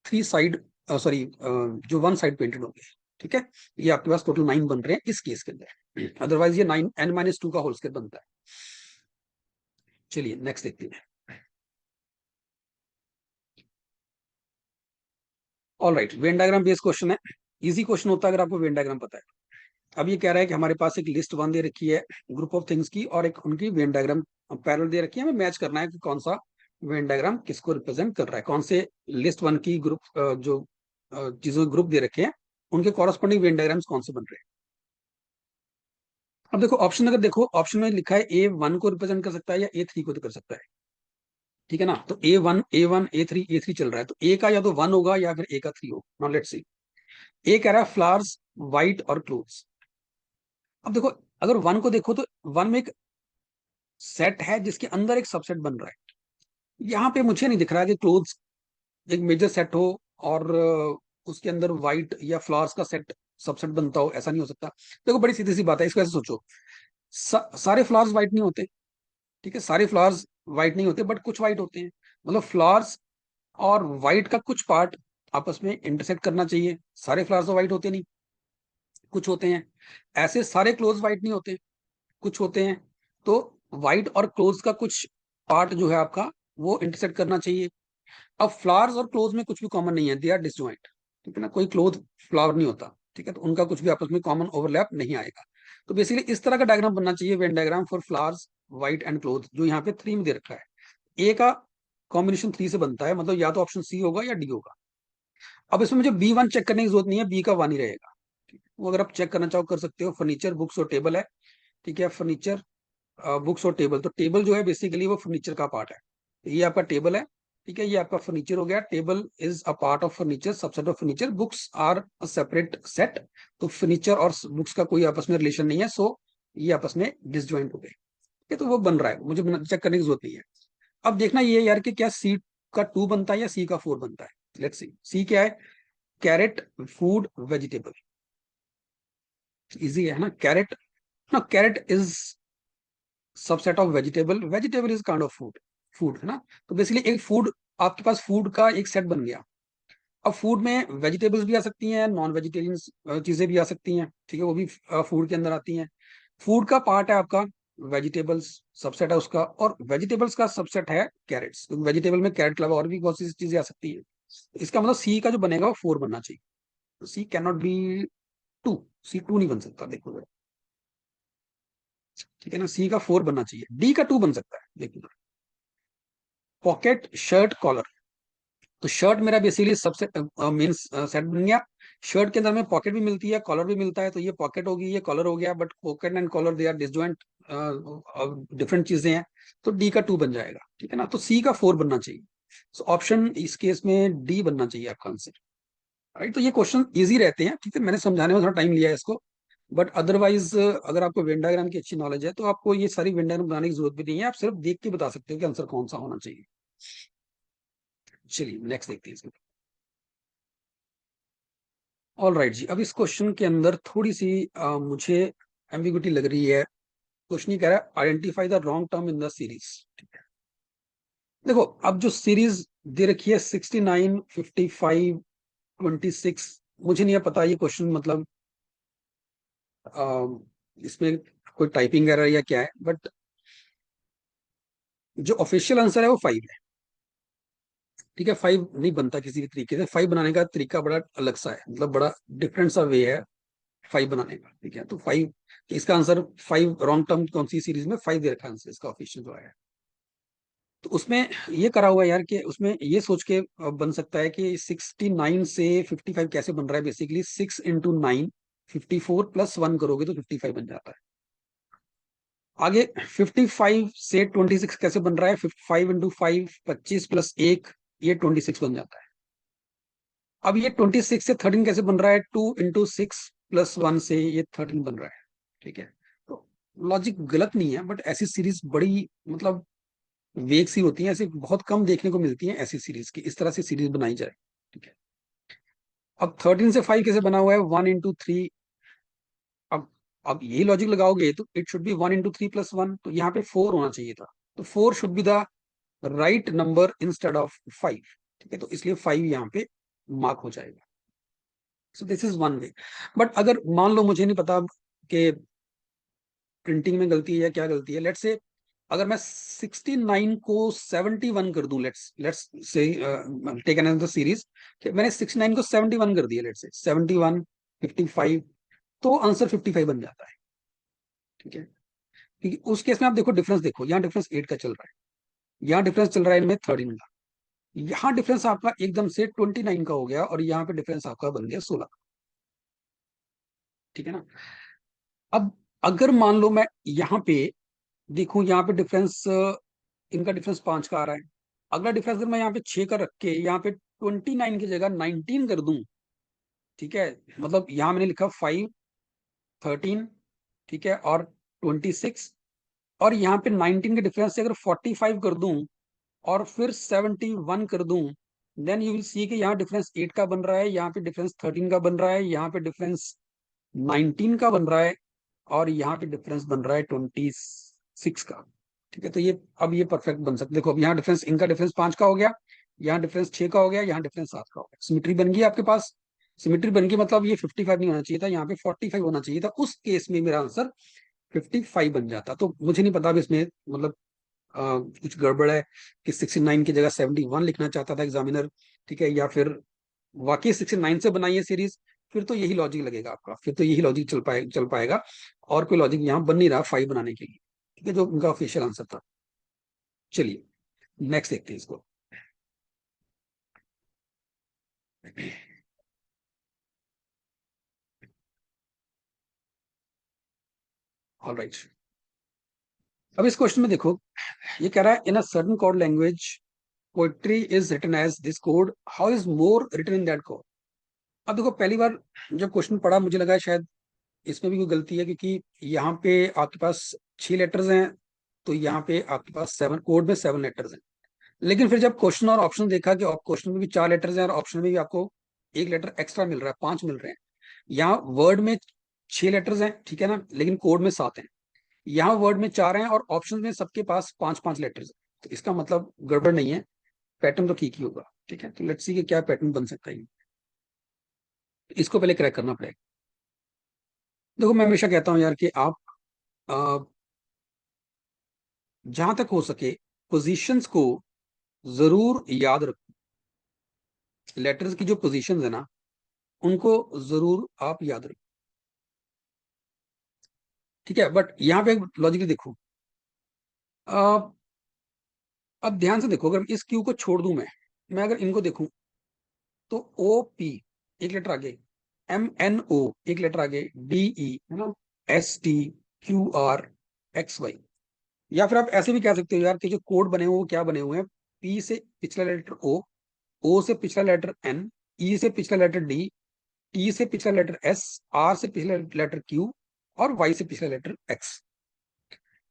3 साइड, सॉरी, जो 1 साइड पेंटेड होंगे। ठीक है, ये आपके पास टोटल 9 बन रहे हैं इस केस के अंदर, अदरवाइज ये 9 n-2 का होल स्क्वायर बनता है। चलिए नेक्स्ट देखते हैं। All right, Venn diagram based question है, इजी क्वेश्चन होता है अगर आपको वेन डायग्राम पता है। अब ये कह रहा है कि हमारे पास एक लिस्ट वन दे रखी है ग्रुप ऑफ थिंग्स की, और एक उनकी वेन डायग्राम पैरेलल दे रखी है, हमें मैच करना है कि कौन सा वेन डायग्राम किसको रिप्रेजेंट कर रहा है, कौन से लिस्ट वन की ग्रुप जो चीजों ग्रुप दे रखे हैं उनके कॉरस्पॉन्डिंग वेन डायग्राम्स कौन से बन रहे हैं। अब देखो ऑप्शन, अगर देखो ऑप्शन में लिखा है A1 को रिप्रेजेंट कर सकता है या A3 को कर सकता है। ठीक है ना, तो A1 A3 चल रहा है, तो A का या तो 1 होगा या फिर A का 3 होगा। नाउ लेट्स सी, A कह रहा है फ्लावर्स, वाइट और क्लोथ्स। अब देखो, अगर 1 को देखो तो 1 में एक सेट है जिसके अंदर एक सबसेट बन रहा है। यहाँ पे मुझे नहीं दिख रहा है कि क्लोथ्स एक मेजर सेट हो और उसके अंदर व्हाइट या फ्लावर्स का सेट सबसेट बनता हो, ऐसा नहीं हो सकता। देखो बड़ी सीधी सी बात है, इसको ऐसे सोचो, सारे फ्लावर्स व्हाइट नहीं होते। ठीक है, सारे फ्लावर्स व्हाइट नहीं होते, बट कुछ व्हाइट होते हैं, मतलब फ्लावर्स और व्हाइट का कुछ पार्ट आपस में इंटरसेक्ट करना चाहिए। सारे फ्लावर्स तो व्हाइट होते नहीं, कुछ होते हैं। ऐसे सारे क्लोथ व्हाइट नहीं होते, कुछ होते हैं। तो व्हाइट और क्लोथ का कुछ पार्ट जो है आपका, वो इंटरसेक्ट करना चाहिए। अब फ्लावर्स और क्लोथ में कुछ भी कॉमन नहीं है, दे आर डिसजॉइंट। ठीक है ना, कोई क्लोथ फ्लावर नहीं होता। ठीक है, तो उनका कुछ भी आपस में कॉमन ओवरलैप नहीं आएगा। तो बेसिकली इस तरह का डायग्राम बनना चाहिए, Venn diagram for flowers, white and cloth, जो यहाँ पे 3 में दे रखा है। ए का कॉम्बिनेशन 3 से बनता है, मतलब या तो ऑप्शन सी होगा या डी होगा। अब इसमें मुझे B1 चेक करने की जरूरत नहीं है, बी का 1 ही रहेगा। ठीक है? वो अगर आप चेक करना चाहो कर सकते हो, फर्नीचर, बुक्स और टेबल है। ठीक है, फर्नीचर, बुक्स और टेबल, तो टेबल जो है बेसिकली वो फर्नीचर का पार्ट है। तो ये आपका टेबल है। ठीक है, ये आपका फर्नीचर हो गया, table is a part of furniture, subset of furniture, books are a separate set. तो फर्नीचर और बुक्स का कोई आपस में रिलेशन नहीं है, सो ये आपस में डिसजॉइंट हो गए। ठीक है, तो वो बन रहा है, मुझे चेक करने की जरूरत नहीं है। अब देखना ये यार कि क्या सी का 2 बनता है या सी का 4 बनता है। लेट्स सी, सी क्या है, कैरेट, फूड, वेजिटेबल। इजी है ना, कैरेट, ना carrot is subset of vegetable, vegetable is kind of food, food है ना। तो बेसिकली एक फूड, आपके पास फूड का एक सेट बन गया। अब फूड में वेजिटेबल्स भी आ सकती हैं, नॉन वेजिटेरियन चीजें भी आ सकती हैं। ठीक है, वो भी फूड के अंदर आती हैं। फूड का पार्ट है आपका वेजिटेबल्स सबसेट है उसका, और वेजिटेबल्स का सबसेट है कैरेट्स, क्योंकि वेजिटेबल में कैरेट के अलावा और भी बहुत सी चीजें आ सकती है। इसका मतलब सी का जो बनेगा वो 4 बनना चाहिए। तो सी कैन नॉट बी 2, सी 2 नहीं बन सकता, देखो जरा। ठीक है ना, सी का 4 बनना चाहिए, डी का 2 बन सकता है, देखो जरा। Pocket, shirt, collar. तो शर्ट मेरा बेसिकली सबसे मेन सेट बन गया। शर्ट के अंदर में पॉकेट भी मिलती है, कॉलर भी मिलता है, तो ये पॉकेट होगी, ये कॉलर हो गया, but pocket and collar they are disjoint, different चीजें हैं। तो डी का 2 बन जाएगा, ठीक है ना। तो सी का 4 बनना चाहिए। सो ऑप्शन इस केस में डी बनना चाहिए आपका आंसर। राइट, तो ये क्वेश्चन इजी रहते हैं, ठीक है, मैंने समझाने में थोड़ा टाइम लिया है इसको। बट अदरवाइज अगर आपको वेन डायग्राम की अच्छी नॉलेज है तो आपको ये सारी वेन डायग्राम बनाने की जरूरत भी नहीं है, आप सिर्फ देख के बता सकते हो कि आंसर कौन सा होना चाहिए। चलिए नेक्स्ट देखते हैं इसमें। ऑल राइट जी, अब इस क्वेश्चन के अंदर थोड़ी सी मुझे एम्बिग्युइटी लग रही है। क्वेश्चन ये कह रहा है identify the wrong term in the series. देखो, अब जो सीरीज दे रखी है 69, 55, 26, मुझे नहीं पता ये क्वेश्चन मतलब इसमें कोई टाइपिंग एरर या क्या है, बट जो ऑफिशियल आंसर है वो 5 है। ठीक है, 5 नहीं बनता किसी भी तरीके से, 5 बनाने का तरीका बड़ा अलग सा है, मतलब बड़ा डिफरेंट सा वे है 5 बनाने का। ठीक है, तो 5, इसका आंसर 5 रॉन्ग टर्म कौन सी सीरीज में 5 दे रखा आंसर इसका ऑफिशियल जो है। तो उसमें ये करा हुआ है यार कि उसमें ये सोच के बन सकता है कि 69 से 55 कैसे बन रहा है। बेसिकली 6 × 9, 54 प्लस 1 करोगे तो 55 बन जाता है। आगे 55 से 26 कैसे बन रहा है, 5 × 5, 25 प्लस 1, ये 26 बन जाता है। अब ये 26 से 13 कैसे बन रहा है, 2 × 6 प्लस 1 से ये 13 बन रहा है। ठीक है, तो लॉजिक गलत नहीं है, बट ऐसी सीरीज बड़ी मतलब वेग सी होती है, ऐसी बहुत कम देखने को मिलती है ऐसी सीरीज की, इस तरह से सीरीज बनाई जाए। ठीक है, अब 13 से 5 कैसे बना हुआ है, 1 × 3। अब अब यही लॉजिक लगाओगे तो इट शुड बी 1 × 3 प्लस 1, तो यहाँ पे 4 होना चाहिए था। तो 4 should be the right number instead of 5। ठीक है, तो इसलिए 5 यहाँ पे मार्क हो जाएगा। So this is one way. But अगर मान लो मुझे नहीं पता कि प्रिंटिंग में गलती है या क्या गलती है, लेट्स से अगर मैं 69 को 71 कर दूं, let's let's say take another series कि मैंने 69 को 71 कर दिया, लेट्स से 71, 55, तो आंसर 55 बन जाता है। ठीक है, क्योंकि उस केस में आप देखो डिफरेंस, देखो यहाँ डिफरेंस 8 का चल रहा है, यहाँ डिफरेंस चल रहा है इनमें 13 का। यहाँ डिफरेंस आपका एकदम से 29 का हो गया, और यहाँ पे डिफरेंस आपका बन गया 16। ठीक है ना। अब अगर मान लो मैं यहाँ पे देखूं, यहाँ पे डिफरेंस इनका डिफरेंस 5 का आ रहा है। अगला डिफरेंस अगर मैं यहाँ पे 6 का रख के यहाँ पे 29 की जगह 19 कर दूं, ठीक है, मतलब यहाँ मैंने लिखा 5, 13, ठीक है, और 26, और यहाँ पे 19 के डिफरेंस से अगर 45 कर दूं और फिर 71 कर दूं, देन यू विल सी कि यहाँ डिफरेंस 8 का बन रहा है, यहाँ पे डिफरेंस 13 का बन रहा है, यहाँ पे डिफरेंस 19 का बन रहा है, और यहाँ पे डिफरेंस बन रहा है 26 का। ठीक है, तो ये अब ये परफेक्ट बन सकता है। देखो अब यहाँ डिफरेंस, इनका डिफरेंस 5 का हो गया, यहाँ डिफरेंस 6 का हो गया, यहाँ डिफरेंस 7 का हो गया, सिमिट्री बन गई आपके पास। सिमिट्री बन गई मतलब ये 55 नहीं होना चाहिए था, यहाँ पे 45 होना चाहिए था, उस केस में मेरा आंसर 55 बन जाता। तो मुझे नहीं पता अब इसमें मतलब कुछ गड़बड़ है कि 69 की जगह 71 लिखना चाहता था एग्जामिनर, ठीक है, या फिर वाकई 69 से बनाई है सीरीज। फिर तो यही लॉजिक लगेगा आपका, फिर तो यही लॉजिक चल पाएगा, और कोई लॉजिक यहाँ बन नहीं रहा 5 बनाने के लिए। ठीक है, जो उनका ऑफिशियल आंसर था। चलिए नेक्स्ट देखते हैं इसको। ऑलराइट, अब इस क्वेश्चन में देखो, ये कह रहा है in a certain code language poetry is written as this code, how is more written in that code. अब देखो, पहली बार जब क्वेश्चन पढ़ा मुझे लगा शायद इसमें भी कोई गलती है, क्योंकि यहाँ पे आपके पास 6 लेटर्स हैं, तो यहाँ पे आपके पास 7, कोड में 7 लेटर्स हैं। लेकिन फिर जब क्वेश्चन और ऑप्शन देखा कि क्वेश्चन में भी 4 लेटर्स हैं और ऑप्शन में भी आपको एक लेटर एक्स्ट्रा मिल रहा है, 5 मिल रहे हैं। यहाँ वर्ड में 6 लेटर्स हैं, ठीक है ना, लेकिन कोड में 7 हैं। यहाँ वर्ड में 4 हैं और ऑप्शन में सबके पास 5-5 लेटर्स हैं। तो इसका मतलब गड़बड़ नहीं है, पैटर्न तो ठीक ही होगा। ठीक है, तो लेट्स सी कि क्या पैटर्न बन सकता है। इसको पहले क्रैक करना पड़ेगा। देखो मैं हमेशा कहता हूँ यार कि आप जहां तक हो सके पोजीशंस को जरूर याद रखो। लेटर्स की जो पोजीशंस है ना, उनको जरूर आप याद रखो। ठीक है, बट यहाँ पे लॉजिकली देखो, अब अब ध्यान से देखो, अगर इस क्यू को छोड़ दूं मैं अगर इनको देखूं, तो ओ पी एक लेटर आगे, एम एन ओ एक लेटर आगे, डी ई है ना, S T, Q R, X Y. या फिर आप ऐसे भी कह सकते हो यार कि जो कोड बने हुए वो क्या बने हुए हैं, पी से पिछला लेटर ओ से पिछला लेटर एन, ई से पिछला लेटर डी, टी से पिछला लेटर एस, आर से पिछला लेटर क्यू, और वाई से पिछला लेटर एक्स।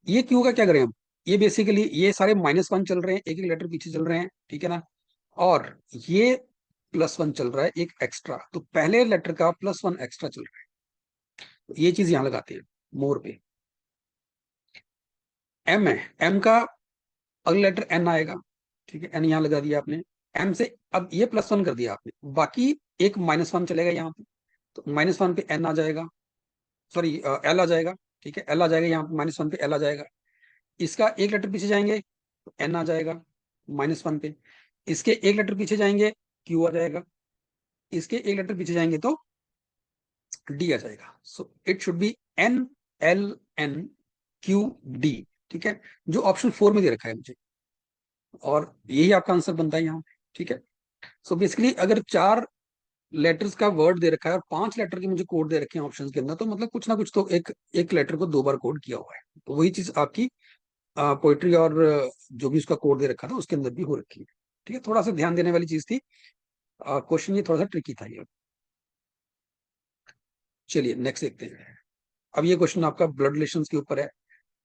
ये क्यू का क्या करें हम, ये बेसिकली ये सारे -1 चल रहे हैं, एक एक लेटर पीछे चल रहे हैं, ठीक है ना। और ये +1 चल रहा है एक एक्स्ट्रा, तो पहले लेटर का +1 एक्स्ट्रा चल रहा है। तो ये चीज यहां लगाते हैं मोर पे। एम है, एम का अगला लेटर एन आएगा, ठीक है, एन यहां लगा दिया आपने। एम से अब ये +1 कर दिया आपने, बाकी एक -1 चलेगा यहाँ पे, तो -1 पे एन आ जाएगा, सॉरी एल आ जाएगा। ठीक है, एल आ जाएगा यहाँ पे, -1 पे एल आ जाएगा। इसका एक लेटर पीछे जाएंगे तो एन आ जाएगा -1 पे। इसके एक लेटर पीछे जाएंगे क्यू आ जाएगा। इसके एक लेटर पीछे जाएंगे तो डी आ जाएगा। So it should be N L N Q D. ठीक है, जो ऑप्शन 4 में दे रखा है मुझे, और यही आपका आंसर बनता है यहाँ पे। ठीक है, सो बेसिकली अगर 4 लेटर्स का वर्ड दे रखा है और 5 लेटर के मुझे कोड दे रखे हैं ऑप्शंस के अंदर, तो मतलब कुछ ना कुछ तो एक एक लेटर को 2 बार कोड किया हुआ है। तो वही चीज आपकी पोइट्री और जो भी उसका कोड दे रखा था उसके अंदर भी हो रखी है। ठीक है, थोड़ा सा ध्यान देने वाली चीज थी। क्वेश्चन ये थोड़ा सा ट्रिकी था ये। चलिए नेक्स्ट देखते हैं। अब ये क्वेश्चन आपका ब्लड रिलेशंस के ऊपर है।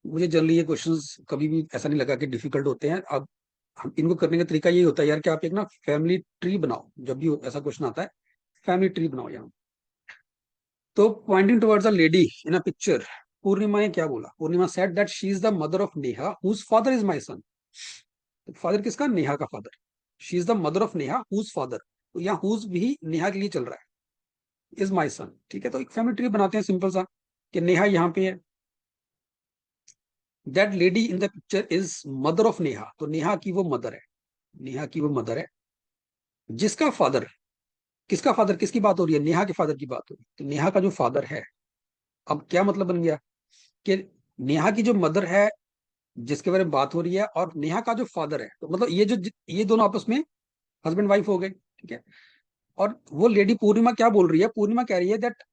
मुझे जनरली ये क्वेश्चंस कभी भी ऐसा नहीं लगा कि डिफिकल्ट होते हैं। अब हम इनको करने का तरीका यही होता है यार कि आप एक ना फैमिली ट्री बनाओ, जब भी ऐसा क्वेश्चन आता है फैमिली ट्री बनाओ यहाँ। तो pointing towards a lady in a picture, Purnima ने क्या बोला, Purnima said that she is the mother of Neha whose father is my son. Father किसका, नेहा का father. She is the mother of Neha whose father, तो यहाँ हुज भी नेहा के लिए चल रहा है, इज माय सन। ठीक है, तो एक फैमिली ट्री बनाते हैं सिंपल सा, कि नेहा यहाँ पे है, that lady in the picture is mother of Neha, तो नेहा की वो मदर है, नेहा की वो मदर है। जिसका फादर, किसका फादर, किसकी बात हो रही है, नेहा के फादर की बात हो रही है, तो नेहा का जो फादर है, अब क्या मतलब बन गया कि नेहा की जो मदर है जिसके बारे में बात हो रही है, और नेहा का जो फादर है, तो मतलब ये दोनों आपस में हस्बैंड वाइफ हो गए। ठीक है, और वो लेडी पूर्णिमा क्या बोल रही है, पूर्णिमा कह रही है that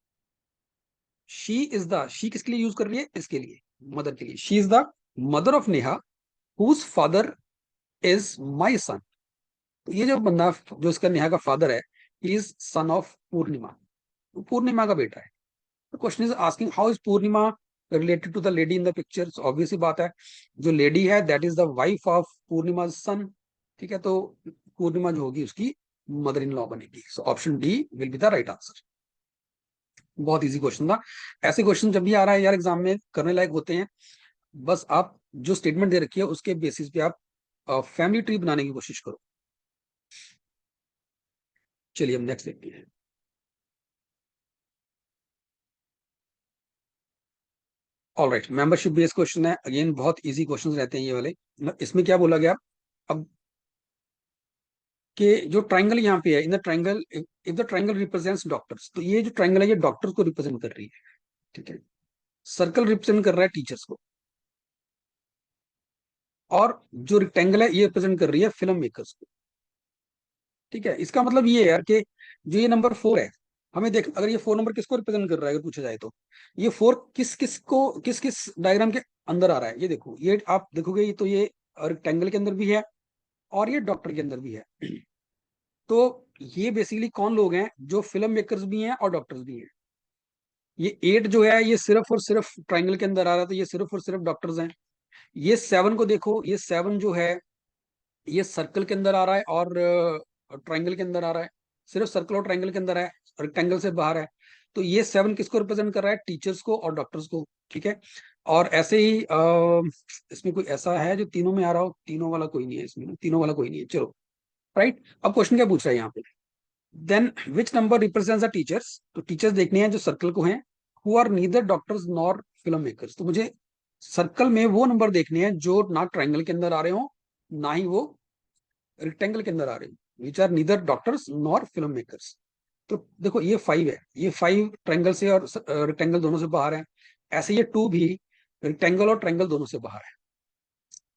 she is the, she किसके लिए यूज कर रही है, इसके लिए, मदर के लिए, she is the mother of Neha whose father is my son. तो ये जो बंदा जो इसका नेहा का फादर है, इज सन ऑफ पूर्णिमा, तो पूर्णिमा का बेटा है। तो question is asking how is Purnima related to the lady in the picture. Obvious सी बात है, जो लेडी है that is the wife of Purnima son. ठीक है, तो पूर्णिमा जो होगी उसकी मदर इन लॉ बनेगी। सो option D will be the right answer. बहुत इजी क्वेश्चन था। ऐसे क्वेश्चन जब भी आ रहा है यार एग्जाम में, करने लायक होते हैं। बस आप जो स्टेटमेंट दे रखी है उसके बेसिस पे आप फैमिली ट्री बनाने की कोशिश करो। चलिए हम नेक्स्ट देखते हैं। All right, membership based question है, अगेन बहुत इजी क्वेश्चन रहते हैं ये वाले। इसमें क्या बोला गया अब, कि जो ट्राइंगल यहाँ पे है, in the triangle if the triangle represents doctors, तो ये जो ट्राइंगल है ये डॉक्टर्स को रिप्रेजेंट कर रही है। ठीक है, सर्कल रिप्रेजेंट कर रहा है टीचर्स को, और जो रेक्टेंगल है ये रिप्रेजेंट कर रही है फिल्म मेकर्स को। ठीक है, इसका मतलब ये है यार कि जो ये नंबर 4 है, हमें देख, अगर ये 4 नंबर किसको रिप्रेजेंट कर रहा है अगर पूछा जाए, तो ये 4 किस किस को, किस किस डायग्राम के अंदर आ रहा है, ये देखो, ये आप देखोगे ये तो ये रेक्टेंगल के अंदर भी है, और ये डॉक्टर के अंदर भी है। तो ये बेसिकली कौन लोग हैं, जो फिल्म मेकर्स भी हैं और डॉक्टर्स भी हैं। ये 8 जो है ये सिर्फ और सिर्फ ट्राइंगल के अंदर आ रहा है, तो ये सिर्फ और सिर्फ डॉक्टर्स हैं। ये 7 को देखो, ये 7 जो है ये सर्कल के अंदर आ रहा है और ट्राइंगल के अंदर आ रहा है, सिर्फ सर्कल और ट्राइंगल के अंदर है, रेक्टेंगल से बाहर है। तो ये 7 किसको रिप्रेजेंट कर रहा है, टीचर्स को और डॉक्टर्स को। ठीक है, और ऐसे ही इसमें कोई ऐसा है जो तीनों में आ रहा हो, तीनों वाला कोई नहीं है इसमें, तीनों वाला कोई नहीं है, चलो। राइट, अब क्वेश्चन क्या पूछ रहा है यहाँ पे, then which number represents the teachers, तो टीचर्स देखने हैं जो सर्कल को हैं, who are neither doctors nor film makers. तो मुझे सर्कल में वो नंबर देखने हैं जो ना ट्रायंगल के अंदर आ रहे हो, ना ही वो रेक्टेंगल के अंदर आ रहे हो, which are neither doctors nor film makers. तो देखो ये 5 है, ये 5 ट्रायंगल से और रेक्टेंगल दोनों से बाहर है। ऐसे ये 2 भी रेक्टेंगल और ट्रायंगल दोनों से बाहर है।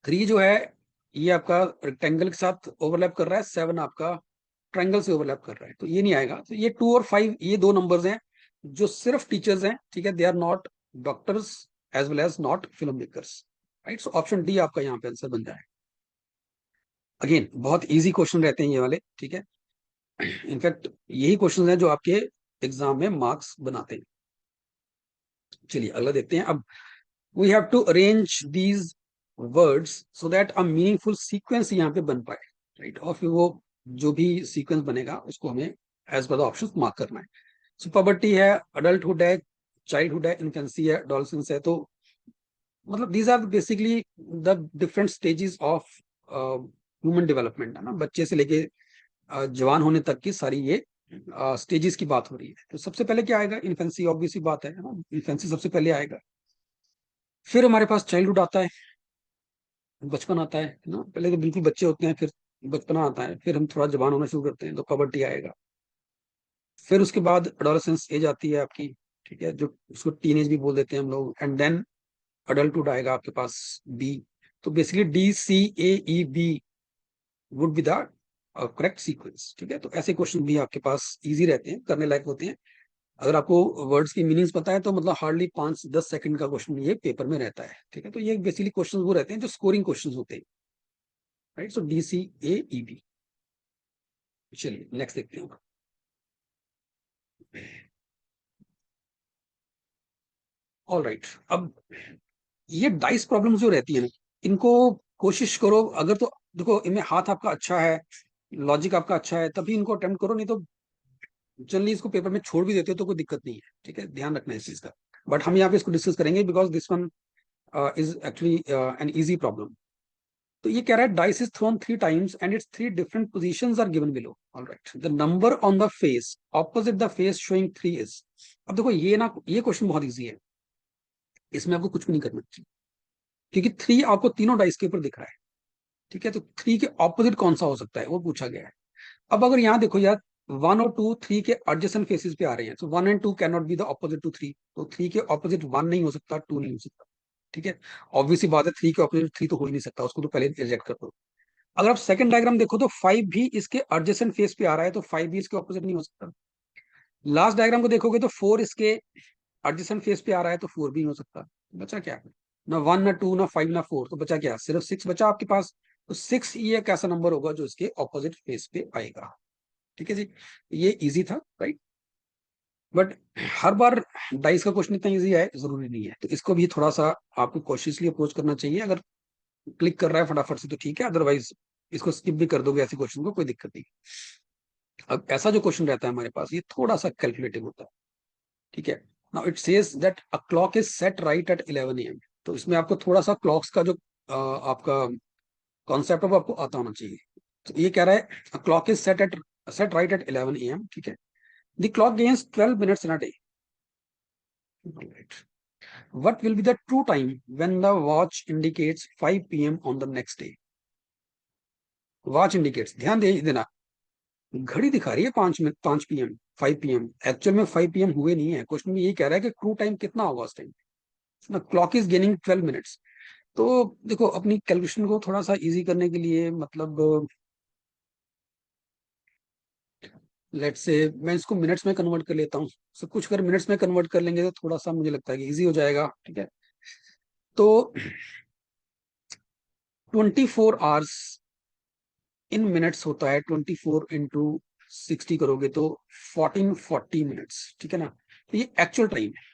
3 जो है ये आपका रेक्टेंगल के साथ ओवरलैप कर रहा है, 7 आपका ट्रायंगल से ओवरलैप कर रहा है, तो ये नहीं आएगा। तो ये 2 और 5 ये दो नंबर्स हैं जो सिर्फ टीचर्स हैं, ठीक है, they are not doctors as well as not film makers. Right, so option D आपका यहाँ पे आंसर बन जाए। अगेन बहुत इजी क्वेश्चन रहते हैं ये वाले, ठीक है। इनफैक्ट यही क्वेश्चन है जो आपके एग्जाम में मार्क्स बनाते हैं। चलिए अगला देखते हैं। अब we have to arrange these words so that a meaningful sequence यहाँ पे बन पाए, राइट। और फिर वो जो भी सीक्वेंस बनेगा उसको हमें as per the option mark करना है। सो पबर्टी है, अडल्टहुड है, चाइल्डहुड है, इन्फेंसी है, डॉल्सिंस है। तो मतलब these are basically the different stages of human development, है ना, बच्चे से लेके जवान होने तक की सारी ये स्टेजेस की बात हो रही है। तो सबसे पहले क्या आएगा? इन्फेंसी, ऑब्वियस सी बात है ना, इन्फेंसी सबसे पहले आएगा। फिर हमारे पास चाइल्डहुड आता है, बचपन आता है ना, पहले तो बिल्कुल बच्चे होते हैं, फिर बचपना आता है, फिर हम थोड़ा जवान होना शुरू करते हैं तो पबर्टी आएगा। फिर उसके बाद एडोलेसेंस एज आती है आपकी, ठीक है, जो उसको टीनेज भी बोल देते हैं हम लोग। एंड देन अडल्टहुड आएगा आपके पास, बी। तो basically DCAEB would be the correct sequence, ठीक है। तो ऐसे क्वेश्चन भी आपके पास इजी रहते हैं, करने लायक होते हैं। अगर आपको वर्ड्स की मीनिंग्स पता है तो मतलब हार्डली 5-10 सेकंड का क्वेश्चन ये पेपर में रहता है, ठीक है। तो ये बेसिकली क्वेश्चन वो रहते हैं जो स्कोरिंग क्वेश्चन होते हैं, राइट। सो DCAEB। चलिए नेक्स्ट देखते हैं। ऑल राइट, अब ये डाइस प्रॉब्लम जो रहती है ना, इनको कोशिश करो अगर तो, देखो इनमें हाथ आपका अच्छा है, लॉजिक आपका अच्छा है, तभी इनको अटेम्प्ट करो, नहीं तो जनरली इसको पेपर में छोड़ भी देते हो तो कोई दिक्कत नहीं है, ठीक है, ध्यान रखना है इस चीज का। बट हम यहाँ पे इसको डिस्कस करेंगे because this one is actually an easy problem. तो ये कह रहा है dice is thrown 3 times and its 3 different positions are given below. Alright, the number on the face opposite the face showing 3 is. अब देखो ये ना, ये क्वेश्चन बहुत इजी है, इसमें आपको कुछ भी नहीं करना चाहिए, क्योंकि 3 आपको तीनों डाइस के ऊपर दिख रहा है, ठीक है। तो 3 के ऑपोजिट कौन सा हो सकता है वो पूछा गया है। अब अगर यहाँ देखो यार, 1 और 2 3 के एडजेसेंट फेसेस पे आ रहे हैं, तो 1 and 2 can not be the opposite to 3। तो 3 के ऑपोजिट 1 नहीं हो सकता, 2 नहीं हो सकता, ठीक है। ऑब्वियसली बात है, 3 के ऑपोजिट 3 तो हो ही नहीं सकता, उसको तो पहले रिजेक्ट कर दो। अगर आप सेकंड डायग्राम देखो तो 5 भी इसके एडजेसेंट फेस पे आ रहा है, तो 5 भी इसके ऑपोजिट नहीं हो सकता। लास्ट डायग्राम को देखोगे तो 4 इसके एडजेसेंट फेस पे आ रहा है, तो 4 भी नहीं हो सकता। बचा क्या? ना 1 ना 2 ना 5 ना 4, तो बचा क्या? सिर्फ 6 बचा आपके पास। तो 6 ये एक ऐसा नंबर होगा जो इसके ऑपोजिट फेस पे आएगा, ठीक है जी। ये इजी था, right. But her bar dice का क्वेश्चन इतना इजी है जरूरी नहीं है, तो इसको भी थोड़ा सा आपको कॉशियसली अप्रोच करना चाहिए। अगर क्लिक कर रहा है फटाफट से तो ठीक है, अदरवाइज इसको स्किप भी कर दोगे ऐसे क्वेश्चन को, कोई दिक्कत नहीं। अब ऐसा जो क्वेश्चन रहता है हमारे पास, ये थोड़ा सा कैलकुलेटिव होता है, ठीक है। Now it says that a clock is set right at 11 AM। तो इसमें आपको थोड़ा सा क्लॉक्स का जो आपका कॉन्सेप्ट है वो आपको आता होना चाहिए। तो ये कह रहा है clock is set right at 11 AM, ठीक है। The clock gains 12 minutes in a day. What will be the true time when the watch indicates 5 PM on the next day? Watch indicates, ध्यान दे देना, घड़ी दिखा रही है 5 PM 5 PM, एक्चुअल में 5 PM हुए नहीं है। क्वेश्चन में यही कह रहा है कि ट्रू टाइम कितना होगा उस टाइम ना। Clock is gaining 12 minutes। तो देखो अपनी कैलकुलेशन को थोड़ा सा इजी करने के लिए, मतलब लेट से मैं इसको मिनट्स में कन्वर्ट कर लेता हूँ। सब कुछ अगर मिनट्स में कन्वर्ट कर लेंगे तो थोड़ा सा मुझे लगता है कि इजी हो जाएगा, ठीक है। तो 24 hours इन मिनट्स होता है, 24 × 60 करोगे तो 1440 मिनट्स, ठीक है ना। तो ये एक्चुअल टाइम है।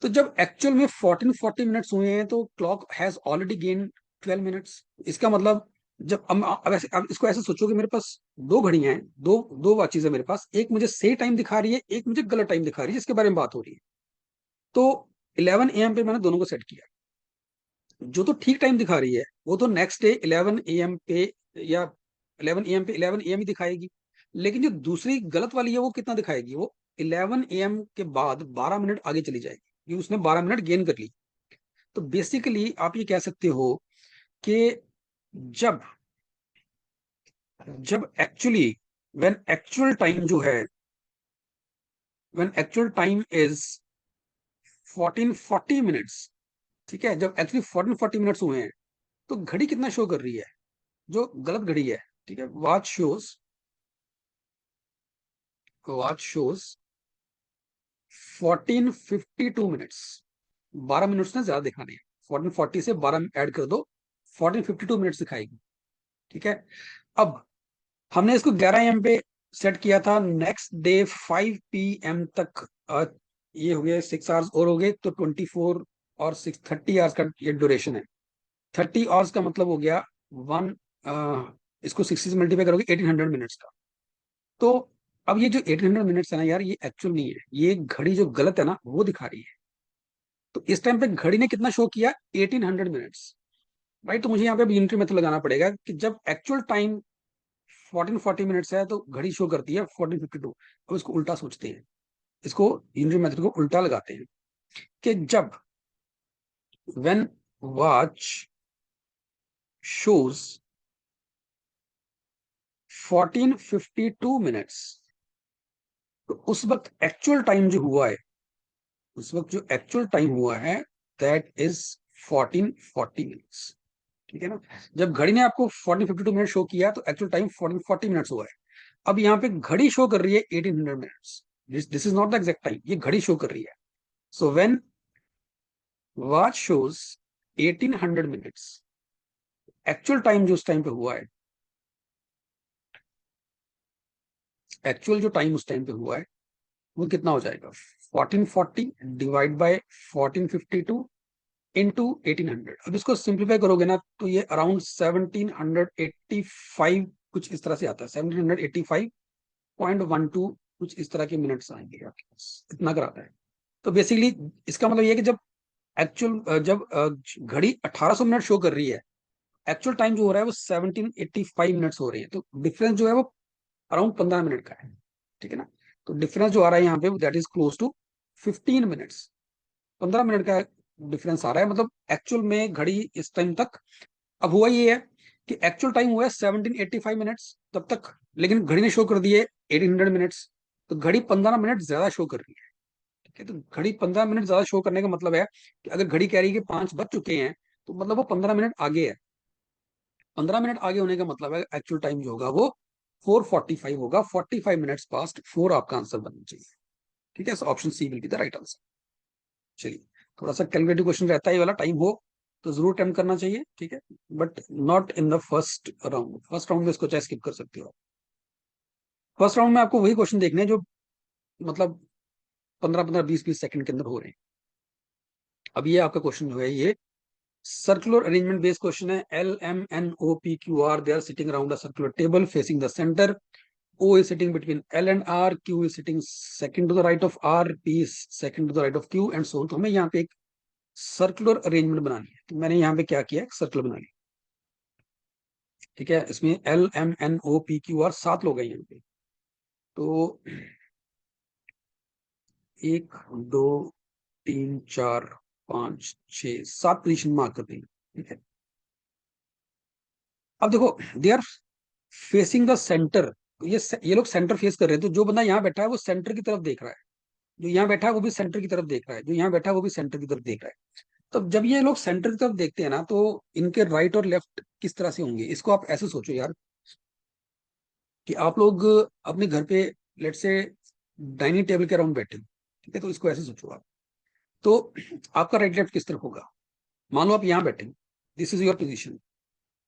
तो जब एक्चुअल में 1440 मिनट्स हुए हैं तो clock has already gain 12 minutes. इसका मतलब जब अब इसको ऐसे सोचो कि मेरे पास दो घड़ियां हैं, दो दो वॉचेज है मेरे पास, एक मुझे सही टाइम दिखा रही है, एक मुझे गलत टाइम दिखा रही है, जिसके बारे में बात हो रही है। तो 11 AM पे मैंने दोनों को सेट किया। जो तो ठीक टाइम दिखा रही है वो तो नेक्स्ट डे 11 AM पे, या 11 AM पे 11 AM ही दिखाएगी। लेकिन जो दूसरी गलत वाली है वो कितना दिखाएगी? वो 11 AM के बाद 12 मिनट आगे चली जाएगी, क्योंकि उसने 12 मिनट गेन कर ली। तो बेसिकली आप ये कह सकते हो कि जब जब एक्चुअली व्हेन एक्चुअल टाइम जो है, when actual time is 1440 minutes, ठीक है, जब एक्चुअली 1440 मिनट्स हुए हैं, तो घड़ी कितना शो कर रही है? जो गलत घड़ी है, ठीक है, वॉच शोज 1452 मिनट्स। 12 मिनट्स ने ज्यादा दिखाने हैं, 1440 से 12 ऐड कर दो, 1452 मिनट्स दिखाएगी। ठीक है, अब हमने इसको 11 AM पे सेट किया था, नेक्स्ट डे 5 PM तक। ये हो गए 6 आवर्स और हो गए, तो 24 और 6 30 आवर्स का ये ड्यूरेशन है। 30 आवर्स का मतलब हो गया वन, इसको 60 से मल्टीप्लाई करोगे 1800 मिनट्स का। तो अब ये जो 1800 मिनट्स है ना यार, ये एक्चुअल नहीं है, ये घड़ी जो गलत है ना वो दिखा रही है। तो इस टाइम पे घड़ी ने कितना शो किया? 1800 मिनट्स। राइट, तो मुझे यहाँ पे यूनिटरी मेथड लगाना पड़ेगा कि जब एक्चुअल टाइम 1440 मिनट्स है तो घड़ी शो करती है 1452। अब इसको उल्टा सोचते हैं, इसको यूनिटरी मेथड को उल्टा लगाते हैं कि जब व्हेन वॉच शोज 1452 मिनट्स, तो उस वक्त एक्चुअल टाइम जो हुआ है, उस वक्त जो एक्चुअल टाइम हुआ है, दैट इज 1440 मिनट्स। ठीक है ना? जब घड़ी ने आपको 1452 मिनट शो किया तो एक्चुअल टाइम 1440 मिनट्स हुआ है। अब यहाँ पे घड़ी शो कर रही है 1800 minutes. This is not the exact time, ये घड़ी शो कर रही है। So when watch shows 1800 minutes, actual time जो उस टाइम पे हुआ है, एक्चुअल जो टाइम उस टाइम पे हुआ है वो कितना हो जाएगा? 1440 डिवाइड बाय 1452 इंटू 1800। अब इसको सिंप्लीफाई करोगे ना तो ये अराउंड 1785 कुछ इस तरह से आता है, 1785.12 कुछ इस तरह के मिनट्स आएंगे आपके पास, इतना कराता है। तो बेसिकली इसका मतलब ये है कि जब घड़ी 1800 मिनट शो कर रही है, एक्चुअल टाइम जो हो रहा है वो 1785 मिनट्स हो रही है, तो डिफरेंस जो है वो अराउंड 15 मिनट का है। ठीक है ना? तो डिफरेंस जो आ रहा है यहाँ पे that is close to 15 minutes. 15 minute का डिफरेंस आ रहा है, मतलब एक्चुअल में घड़ी इस टाइम तक। अब हुआ ये है कि एक्चुअल टाइम हुआ है 1785 मिनट्स तब तक, लेकिन घड़ी ने शो कर दिए 1800 मिनट्स, तो घड़ी 15 मिनट ज्यादा शो कर रही है। ठीक है, तो घड़ी 15 मिनट ज्यादा शो करने का मतलब है कि अगर घड़ी कह रही है कि 5 बज चुके हैं, तो मतलब वो 15 मिनट आगे है। 15 मिनट आगे होने का मतलब है एक्चुअल टाइम जो होगा वो 4:45 होगा। 45 मिनट्स पास्ट 4 आपका आंसर बनना चाहिए। ठीक है, option C will be the right answer. चलिए, थोड़ा सा कैलकुलेटिव क्वेश्चन रहता है, ये वाला टाइम हो तो जरूर अटेम्प्ट करना चाहिए। ठीक है, but not in the first round. First round में इसको चाहे स्किप कर सकते हो। फर्स्ट राउंड में आपको वही क्वेश्चन देखने हैं जो मतलब 15-15 20-20 सेकंड के अंदर हो रहे हैं। अब ये आपका क्वेश्चन जो है ये सर्कुलर अरेंजमेंट बेस्ड क्वेश्चन है। LMNOPQR they are sitting around a circular table facing the centre. O is sitting between L and R, Q is sitting second to the right of R, P is second to the right of Q and so on। तो हमें यहाँ पे एक circular arrangement बनानी है, तो मैंने यहाँ पे क्या किया, एक सर्कल बना लिया। ठीक है, इसमें LMNOPQR 7 लोग हैं यहाँ पे। तो 1 2 3 4 5 6 7 पोजीशन मार्क कर देंगे। ठीक है, अब देखो they are facing the centre. ये लोग सेंटर फेस कर रहे हैं, तो जो बंदा यहाँ बैठा है वो सेंटर की तरफ देख रहा है, जो यहाँ बैठा है वो भी सेंटर की तरफ देख रहा है, जो यहाँ बैठा है वो भी सेंटर की तरफ देख रहा है। तो जब ये लोग सेंटर की तरफ देखते हैं ना, तो इनके राइट और लेफ्ट किस तरह से होंगे? इसको आप ऐसे सोचो यार कि आप लोग अपने घर पे लेट से डाइनिंग टेबल के अराउंड बैठे हो। ठीक है, तो इसको ऐसे सोचो आप। तो आपका राइट लेफ्ट किस तरफ होगा? मान लो आप यहाँ बैठे हो, दिस इज योर पोजीशन।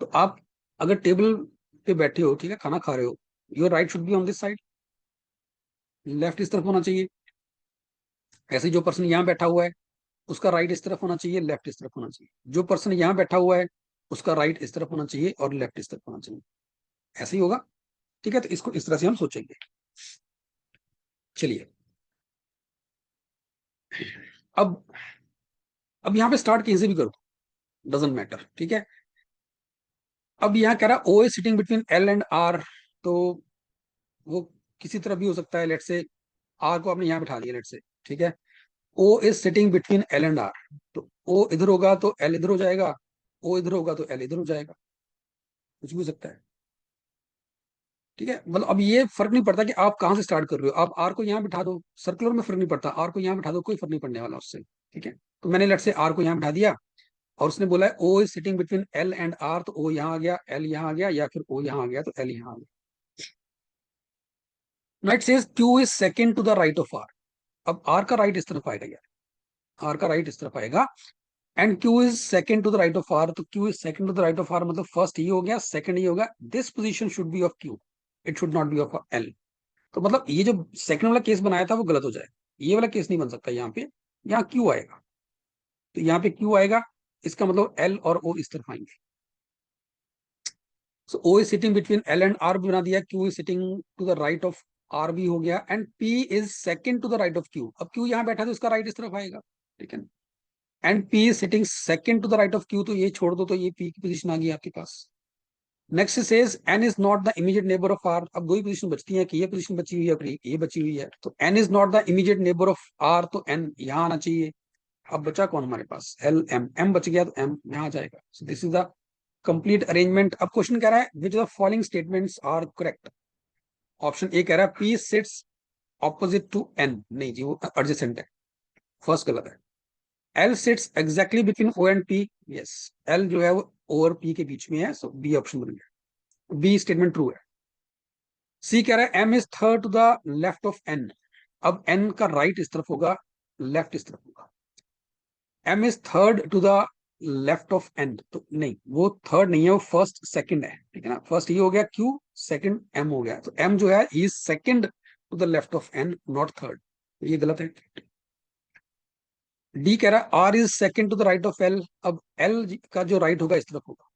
तो आप अगर टेबल पे बैठे हो, ठीक है, खाना खा रहे हो, your right should be on this side, left इस तरफ होना चाहिए। ऐसे जो पर्सन यहाँ बैठा हुआ है उसका राइट इस तरफ होना चाहिए, लेफ्ट इस तरफ होना चाहिए। जो पर्सन यहाँ बैठा हुआ है उसका राइट इस तरफ होना चाहिए और लेफ्ट इस तरफ होना चाहिए। ऐसे ही होगा। ठीक है, तो इसको इस तरह से हम सोचेंगे। चलिए, अब अब यहाँ पे स्टार्ट कहीं से भी करो, डजेंट मैटर। ठीक है, अब यहाँ कह रहा O is sitting between L and R, तो वो किसी तरफ भी हो सकता है। लेट से आर को आपने यहाँ बिठा दिया, लेट से, ठीक है, O is sitting between L and R। तो ओ इधर होगा तो एल इधर हो जाएगा, ओ इधर होगा तो एल इधर हो जाएगा, कुछ भी हो सकता है। ठीक है, मतलब अब ये फर्क नहीं पड़ता कि आप कहाँ से स्टार्ट कर रहे हो, आप आर को यहाँ बिठा दो, सर्कुलर में फर्क नहीं पड़ता, आर को यहाँ बिठा दो, कोई फर्क नहीं पड़ने वाला उससे। ठीक है, तो मैंने लेट से आर को यहाँ बिठा दिया, और उसने बोला है O is sitting between L and R, तो ओ यहाँ आ गया, एल यहाँ आ गया, या फिर ओ यहाँ आ गया तो एल यहाँ आ गया। Now it says Q is second to the right of R. अब आर का राइट इस तरफ आएगा यार, आर का राइट इस तरफ आएगा, and Q is second to the right of R, तो Q is second to the right of R मतलब फर्स्ट ये हो गया, सेकंड ये हो गया, this position should be of Q, it should not be of L. तो मतलब ये जो सेकंड वाला केस बनाया था वो गलत हो जाएगा, ये वाला केस नहीं बन सकता यहाँ पे, यहाँ क्यू आएगा, तो यहाँ पे क्यू आएगा, इसका मतलब एल और ओ इस तरफ आएंगे। So O is sitting between L and R बना दिया, Q is sitting to the right of R भी हो गया, and P is second to the right of Q. अब क्यू यहाँ बैठा तो इसका राइट इस तरफ आएगा, ठीक है, and P is sitting second to the right of Q, तो ये छोड़ दो, तो ये पी की पोजीशन आ गई आपके पास। Next says N is not the immediate neighbour of R. अब दो ही पोजीशन बचती है कि ये पोजीशन बची हुई है और ये बची हुई है, तो N is not the immediate neighbour of R, तो एन यहाँ आना चाहिए। अब बचा कौन हमारे पास, एल एम, एम बच गया तो एम यहाँ आ जाएगा। So this is the complete arrangement. अब क्वेश्चन कह रहा है which the following statements are correct. Option A कह रहा है P sits opposite to N, नहीं जी वो एडजेसेंट है, फर्स्ट गलत है। L sits exactly between O and P, yes, L जो है वो ओ और पी के बीच में है, सो बी ऑप्शन बन गया, बी स्टेटमेंट ट्रू है। सी कह रहा है M is third to the left of N. अब एन का राइट इस तरफ होगा, लेफ्ट इस तरफ होगा, M is third to the left of N, तो नहीं वो थर्ड नहीं है, वो फर्स्ट सेकंड है, ठीक है ना, फर्स्ट ये हो गया क्यू, सेकंड एम हो गया, तो एम जो है is second to the left of N, not third, तो ये गलत है। डी कह रहा है R is second to the right of L. अब एल का जो राइट होगा इस तरफ होगा,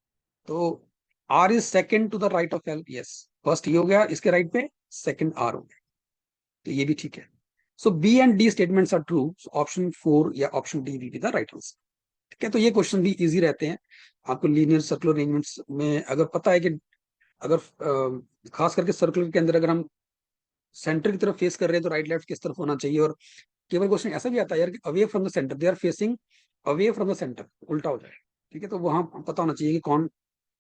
तो R is second to the right of L, yes, first ये हो गया इसके राइट पे, सेकंड आर हो गया, तो ये भी ठीक है। So B and D statements are true, option 4 या option D will be the right answer. ठीक है, तो ये क्वेश्चन भी इजी रहते हैं। आपको लीनियर सर्कुलर अरेंजमेंट्स में अगर पता है कि अगर खास करके सर्कुलर के अंदर अगर हम सेंटर की तरफ फेस कर रहे हैं तो राइट लेफ्ट किस तरफ होना चाहिए, और केवल क्वेश्चन ऐसा भी आता है यार कि away from the centre, they are facing away from the centre, उल्टा हो जाए। ठीक है, तो वहां पता होना चाहिए कि कौन,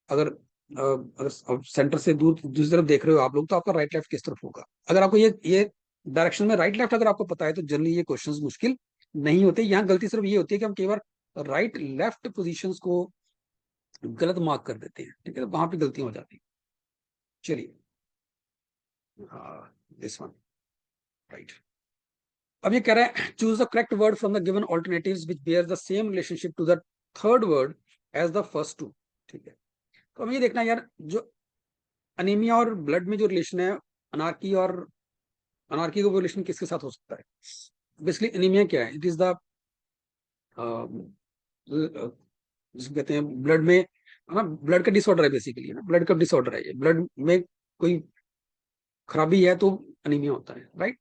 अगर अगर सेंटर से दूर दूसरी तरफ देख रहे हो आप लोग, तो आपका राइट लेफ्ट किस तरफ होगा। अगर आपको ये डायरेक्शन में राइट लेफ्ट अगर आपको पता है तो जनरली ये क्वेश्चंस मुश्किल नहीं होते। यहाँ गलती सिर्फ ये होती है कि हम कई बार राइट लेफ्ट पोजीशंस को गलत मार्क कर देते हैं, ठीक है, तो वहां पे गलतियां हो जाती है। चलिए, दिस वन राइट। अब ये कह रहा है choose the correct word from the given alternatives which bear the same relationship to the third word as the first two. ठीक है, तो हमें ये देखना है यार, जो अनीमिया और ब्लड में जो रिलेशन है, अनार्की और अनार्की का रिलेशन किसके साथ हो सकता है। बेसिकली एनीमिया क्या है, इट इज द जिसको कहते हैं ब्लड में, है ना, ब्लड का डिसऑर्डर है बेसिकली, है ना, ब्लड का डिसऑर्डर है ये, ब्लड में कोई खराबी है तो अनीमिया होता है, राइट।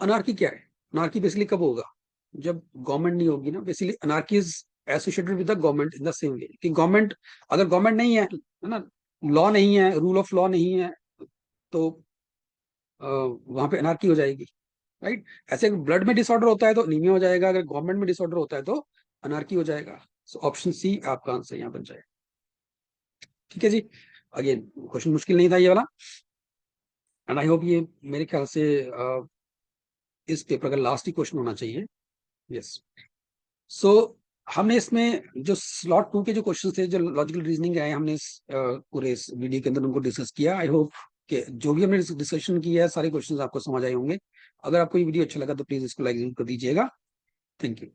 अनार्की क्या है, अनार्की बेसिकली कब होगा, जब गवर्नमेंट नहीं होगी ना, basically anarchy is associated with the government in the same way कि गवर्नमेंट, अगर गवर्नमेंट नहीं है ना, लॉ नहीं है, रूल ऑफ लॉ नहीं है, तो वहां पे अनार्की हो जाएगी, राइट। ऐसे ब्लड में डिसऑर्डर होता है तो अनीमिया हो जाएगा, अगर गवर्नमेंट में डिसऑर्डर होता है तो अनार्की हो जाएगा। सो ऑप्शन सी आपका आंसर यहाँ बन जाएगा। ठीक है जी, अगेन क्वेश्चन मुश्किल नहीं था ये वाला, एंड आई होप ये मेरे ख्याल से इस पेपर का लास्ट ही क्वेश्चन होना चाहिए। यस, सो हमने इसमें जो स्लॉट 2 के जो क्वेश्चन थे, जो लॉजिकल रीजनिंग है, हमने इस पूरे इस वीडियो के अंदर उनको डिस्कस किया। आई होप कि जो भी हमने डिस्कशन किया है सारे क्वेश्चंस आपको समझ आए होंगे। अगर आपको ये वीडियो अच्छा लगा तो प्लीज इसको लाइक जरूर कर दीजिएगा। Thank you.